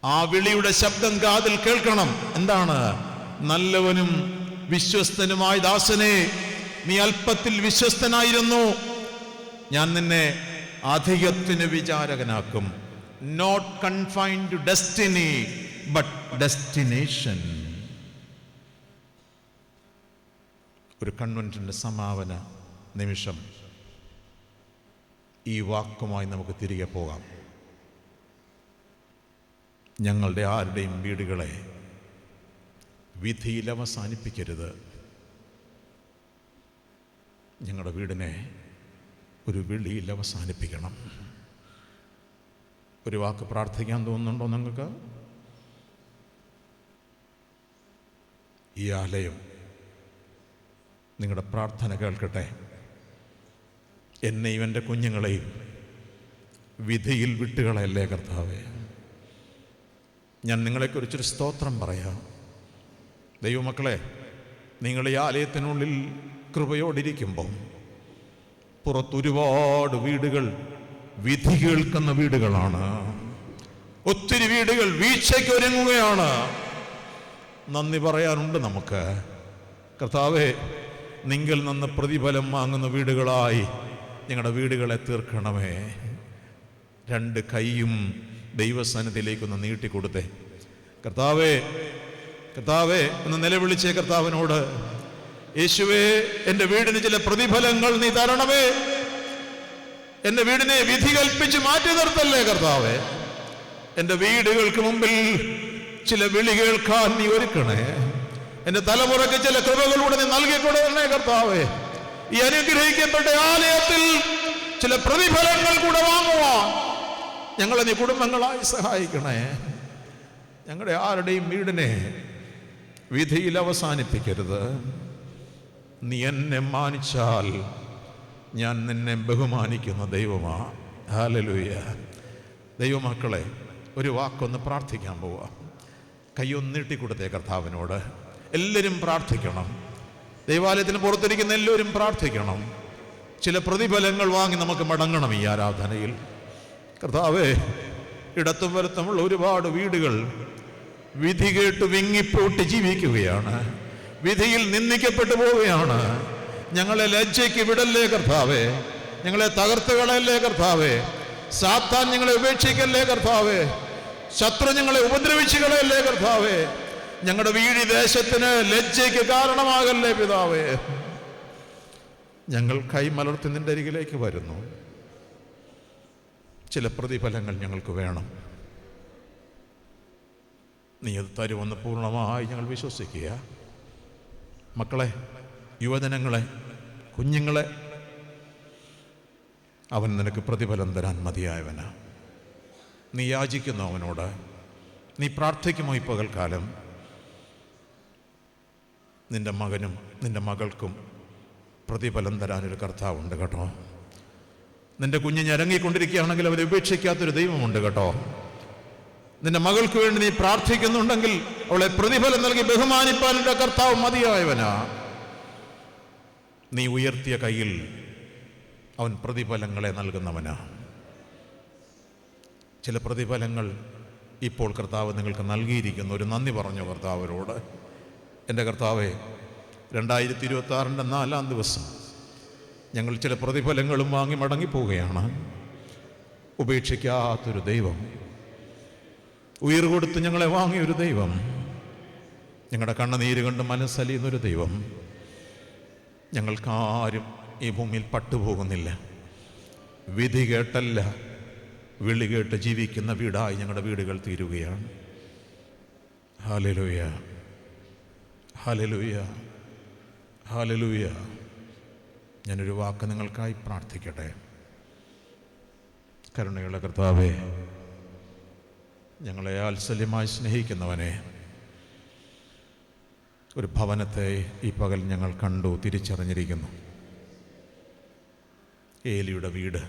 ആ വിളിയുടെ ശബ്ദം കാതിൽ കേൾക്കണം. എന്താണ്? നല്ലവനും വിശ്വസ്തനുമായ ദാസനെ, നീ അല്പത്തിൽ വിശ്വസ്തനായിരുന്നു, ഞാൻ നിന്നെ അധികത്തിന് വിചാരകനാക്കും. Not confined to destiny but destination. ഒരു കൺവെൻഷൻ്റെ സമാപന നിമിഷം ഈ വാക്കുമായി നമുക്ക് തിരികെ പോകാം. ഞങ്ങളുടെ ആരുടെയും വീടുകളെ വിധിയിൽ അവസാനിപ്പിക്കരുത്. ഞങ്ങളുടെ വീടിനെ ഒരു വിളിയിൽ അവസാനിപ്പിക്കണം. ഒരു വാക്ക് പ്രാർത്ഥിക്കാൻ തോന്നുന്നുണ്ടോ നിങ്ങൾക്ക്? ഈ ആലയം നിങ്ങളുടെ പ്രാർത്ഥന കേൾക്കട്ടെ. എന്നെയും എൻ്റെ കുഞ്ഞുങ്ങളെയും വിധിയിൽ വിട്ടുകളയല്ലേ കർത്താവേ. ഞാൻ നിങ്ങളെക്കുറിച്ചൊരു സ്തോത്രം പറയാം. ദൈവമക്കളെ, നിങ്ങൾ ഈ ആലയത്തിനുള്ളിൽ കൃപയോടിരിക്കുമ്പോൾ പുറത്തൊരുപാട് വീടുകൾ വിധി കേൾക്കുന്ന വീടുകളാണ്. ഒത്തിരി വീടുകൾ വീഴ്ചയ്ക്ക് ഒരുങ്ങുകയാണ്. നന്ദി പറയാനുണ്ട് നമുക്ക്. കർത്താവേ, നിങ്ങൾ നിന്ന് പ്രതിഫലം വാങ്ങുന്ന വീടുകളായി ഞങ്ങളുടെ വീടുകളെ തീർക്കണമേ. രണ്ട് കൈയും ദൈവസന്നിധിയിലേക്കൊന്ന് നീട്ടിക്കൊടുത്തേ. കർത്താവേ, കർത്താവേ എന്ന് നിലവിളിച്ചേ കർത്താവിനോട്. യേശുവേ, എൻ്റെ വീടിന് ചില പ്രതിഫലങ്ങൾ നീ തരണമേ. എൻ്റെ വീടിനെ വിധി കൽപ്പിച്ച് മാറ്റി നിർത്തല്ലേ കർത്താവേ. എൻ്റെ വീടുകൾക്ക് മുമ്പിൽ ചില വിളി കേൾക്കാൻ നീ ഒരുക്കണേ. എൻ്റെ തലമുറയ്ക്ക് ചില കൃപകളൂടെ നീ നൽകിക്കൊടുക്കണേ കർത്താവേ. ഈ അനുഗ്രഹിക്കപ്പെട്ട ആലയത്തിൽ ചില പ്രതിഫലങ്ങൾ കൂടെ വാങ്ങുവാൻ ഞങ്ങളെ നീ കുടുംബങ്ങളായി സഹായിക്കണേ. ഞങ്ങളുടെ ആരുടെയും വീടിനെ വിധിയിൽ അവസാനിപ്പിക്കരുത്. നീ എന്നെ മാനിച്ചാൽ ഞാൻ നിന്നെ ബഹുമാനിക്കുന്ന ദൈവമാ. ഹല്ലേലൂയ. ദൈവമക്കളെ, ഒരു വാക്കൊന്ന് പ്രാർത്ഥിക്കാൻ പോവാ. കൈയൊന്ന് നീട്ടിക്കൊടുത്തേ കർത്താവിനോട്. എല്ലാവരും പ്രാർത്ഥിക്കണം. ദൈവാലയത്തിന് പുറത്തിരിക്കുന്ന എല്ലാവരും പ്രാർത്ഥിക്കണം. ചില പ്രതിഫലങ്ങൾ വാങ്ങി നമുക്ക് മടങ്ങണം ഈ ആരാധനയിൽ. കർത്താവേ, ഇടത്തും വലത്തുമുള്ള ഒരുപാട് വീടുകൾ വിധി കേട്ട് വിങ്ങിപ്പോട്ട് ജീവിക്കുകയാണ്. വിധിയിൽ നിന്ദിക്കപ്പെട്ടു പോവുകയാണ്. ഞങ്ങളെ ലജ്ജയ്ക്ക് വിടല്ലേ കർത്താവേ. ഞങ്ങളെ തകർത്തുകളല്ലേ കർത്താവേ. സാത്താൻ ഞങ്ങളെ ഉപേക്ഷിക്കല്ലേ കർത്താവേ. ശത്രു ഞങ്ങളെ ഉപദ്രവിച്ചുകളല്ലേ കർത്താവേ. ഞങ്ങളുടെ വീഴി ദേശത്തിന് ലജ്ജയ്ക്ക് കാരണമാകല്ലേ പിതാവേ. ഞങ്ങൾ കൈമലർത്തി നിന്റെ അരികിലേക്ക് വരുന്നു. ചില പ്രതിഫലങ്ങൾ ഞങ്ങൾക്ക് വേണം. നീ അത് തരുമെന്ന് പൂർണ്ണമായി ഞങ്ങൾ വിശ്വസിക്കുക. മക്കളെ, യുവജനങ്ങളെ, കുഞ്ഞുങ്ങളെ, അവൻ നിനക്ക് പ്രതിഫലം തരാൻ മതിയായവനാ. നീ യാചിക്കുന്നു അവനോട്. നീ പ്രാർത്ഥിക്കുമോ ഈ പകൽക്കാലം? നിന്റെ മകനും നിന്റെ മകൾക്കും പ്രതിഫലം തരാനൊരു കർത്താവുണ്ട് കേട്ടോ. നിന്റെ കുഞ്ഞ് ഞരങ്ങിക്കൊണ്ടിരിക്കുകയാണെങ്കിൽ അവരെ ഉപേക്ഷിക്കാത്തൊരു ദൈവമുണ്ട് കേട്ടോ. നിന്റെ മകൾക്ക് വേണ്ടി നീ പ്രാർത്ഥിക്കുന്നുണ്ടെങ്കിൽ അവളെ പ്രതിഫലം നൽകി ബഹുമാനിപ്പാനുള്ള കർത്താവ് മതിയായവനാ. നീ ഉയർത്തിയ കയ്യിൽ അവൻ പ്രതിഫലങ്ങളെ നൽകുന്നവനാ. ചില പ്രതിഫലങ്ങൾ ഇപ്പോൾ കർത്താവ് നിങ്ങൾക്ക് നൽകിയിരിക്കുന്നു. ഒരു നന്ദി പറഞ്ഞു കർത്താവിനോട്. എൻ്റെ കർത്താവേ, 2026 4-ാം ദിവസം ഞങ്ങൾ ചില പ്രതിഫലങ്ങളും വാങ്ങി മടങ്ങിപ്പോവുകയാണ്. ഉപേക്ഷിക്കാത്തൊരു ദൈവം, ഉയിർ കൊടുത്ത് ഞങ്ങളെ വാങ്ങിയൊരു ദൈവം, ഞങ്ങളുടെ കണ്ണുനീര് കണ്ട് മനസ്സലിയുന്നൊരു ദൈവം. ഞങ്ങൾക്കാരും ഈ ഭൂമിയിൽ പട്ടുപോകുന്നില്ല. വിധി കേട്ടല്ല, വിളി കേട്ട് ജീവിക്കുന്ന വീടായി ഞങ്ങളുടെ വീടുകൾ തീരുകയാണ്. Hallelujah, hallelujah, hallelujah. ഞാനൊരു വാക്ക് നിങ്ങൾക്കായി പ്രാർത്ഥിക്കട്ടെ. കരുണയുള്ള കർത്താവേ, ഞങ്ങളെ വാത്സല്യമായി സ്നേഹിക്കുന്നവനെ, ഒരു ഭവനത്തെ ഈ പകൽ ഞങ്ങൾ കണ്ടു, തിരിച്ചറിഞ്ഞിരിക്കുന്നു. ഏലിയുടെ വീട്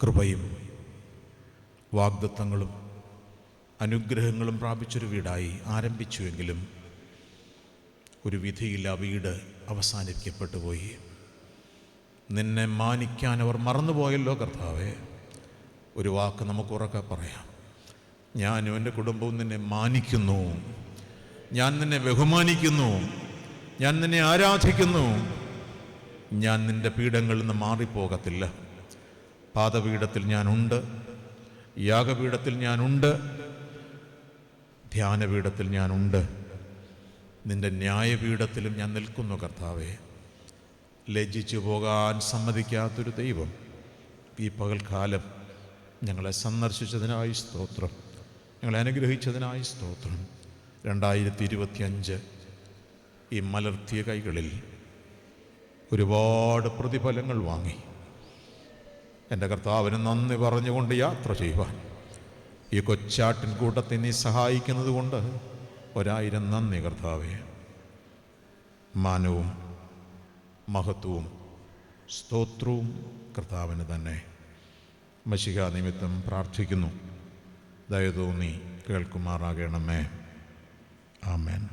കൃപയും വാഗ്ദത്തങ്ങളും അനുഗ്രഹങ്ങളും പ്രാപിച്ചൊരു വീടായി ആരംഭിച്ചുവെങ്കിലും ഒരു വിധിയിൽ ആ വീട് അവസാനിപ്പിക്കപ്പെട്ടു പോയി. നിന്നെ മാനിക്കാൻ അവർ മറന്നുപോയല്ലോ കർത്താവേ. ഒരു വാക്ക് നമുക്ക് ഉറക്കെ പറയാം. ഞാനും എൻ്റെ കുടുംബവും നിന്നെ മാനിക്കുന്നു, ഞാൻ നിന്നെ ബഹുമാനിക്കുന്നു, ഞാൻ നിന്നെ ആരാധിക്കുന്നു. ഞാൻ നിൻ്റെ പീഠങ്ങളിൽ നിന്ന് മാറിപ്പോകത്തില്ല. പാദപീഠത്തിൽ ഞാനുണ്ട്, യാഗപീഠത്തിൽ ഞാനുണ്ട്, ധ്യാനപീഠത്തിൽ ഞാനുണ്ട്, നിൻ്റെ ന്യായപീഠത്തിലും ഞാൻ നിൽക്കുന്നു കർത്താവേ. ലജ്ജിച്ചു പോകാൻ സമ്മതിക്കാത്തൊരു ദൈവം ഈ പകൽക്കാലം ഞങ്ങളെ സന്ദർശിച്ചതിനായി സ്തോത്രം, ഞങ്ങളെ അനുഗ്രഹിച്ചതിനായി സ്തോത്രം. 2025 ഈ മലർത്തിയ കൈകളിൽ ഒരുപാട് പ്രതിഫലങ്ങൾ വാങ്ങി എൻ്റെ കർത്താവിന് നന്ദി പറഞ്ഞുകൊണ്ട് യാത്ര ചെയ്യുവാൻ ഈ കൊച്ചാട്ടിൻ കൂട്ടത്തെ നീ സഹായിക്കുന്നത് കൊണ്ട് 1000 നന്ദി കർത്താവേ. മാനവും മഹത്വവും സ്തോത്രവും കർത്താവിന് തന്നെ. മശിഹാ നിമിത്തം പ്രാർത്ഥിക്കുന്നു, ദയ തോന്നി കേൾക്കുമാറാകണമേ. ആമേൻ.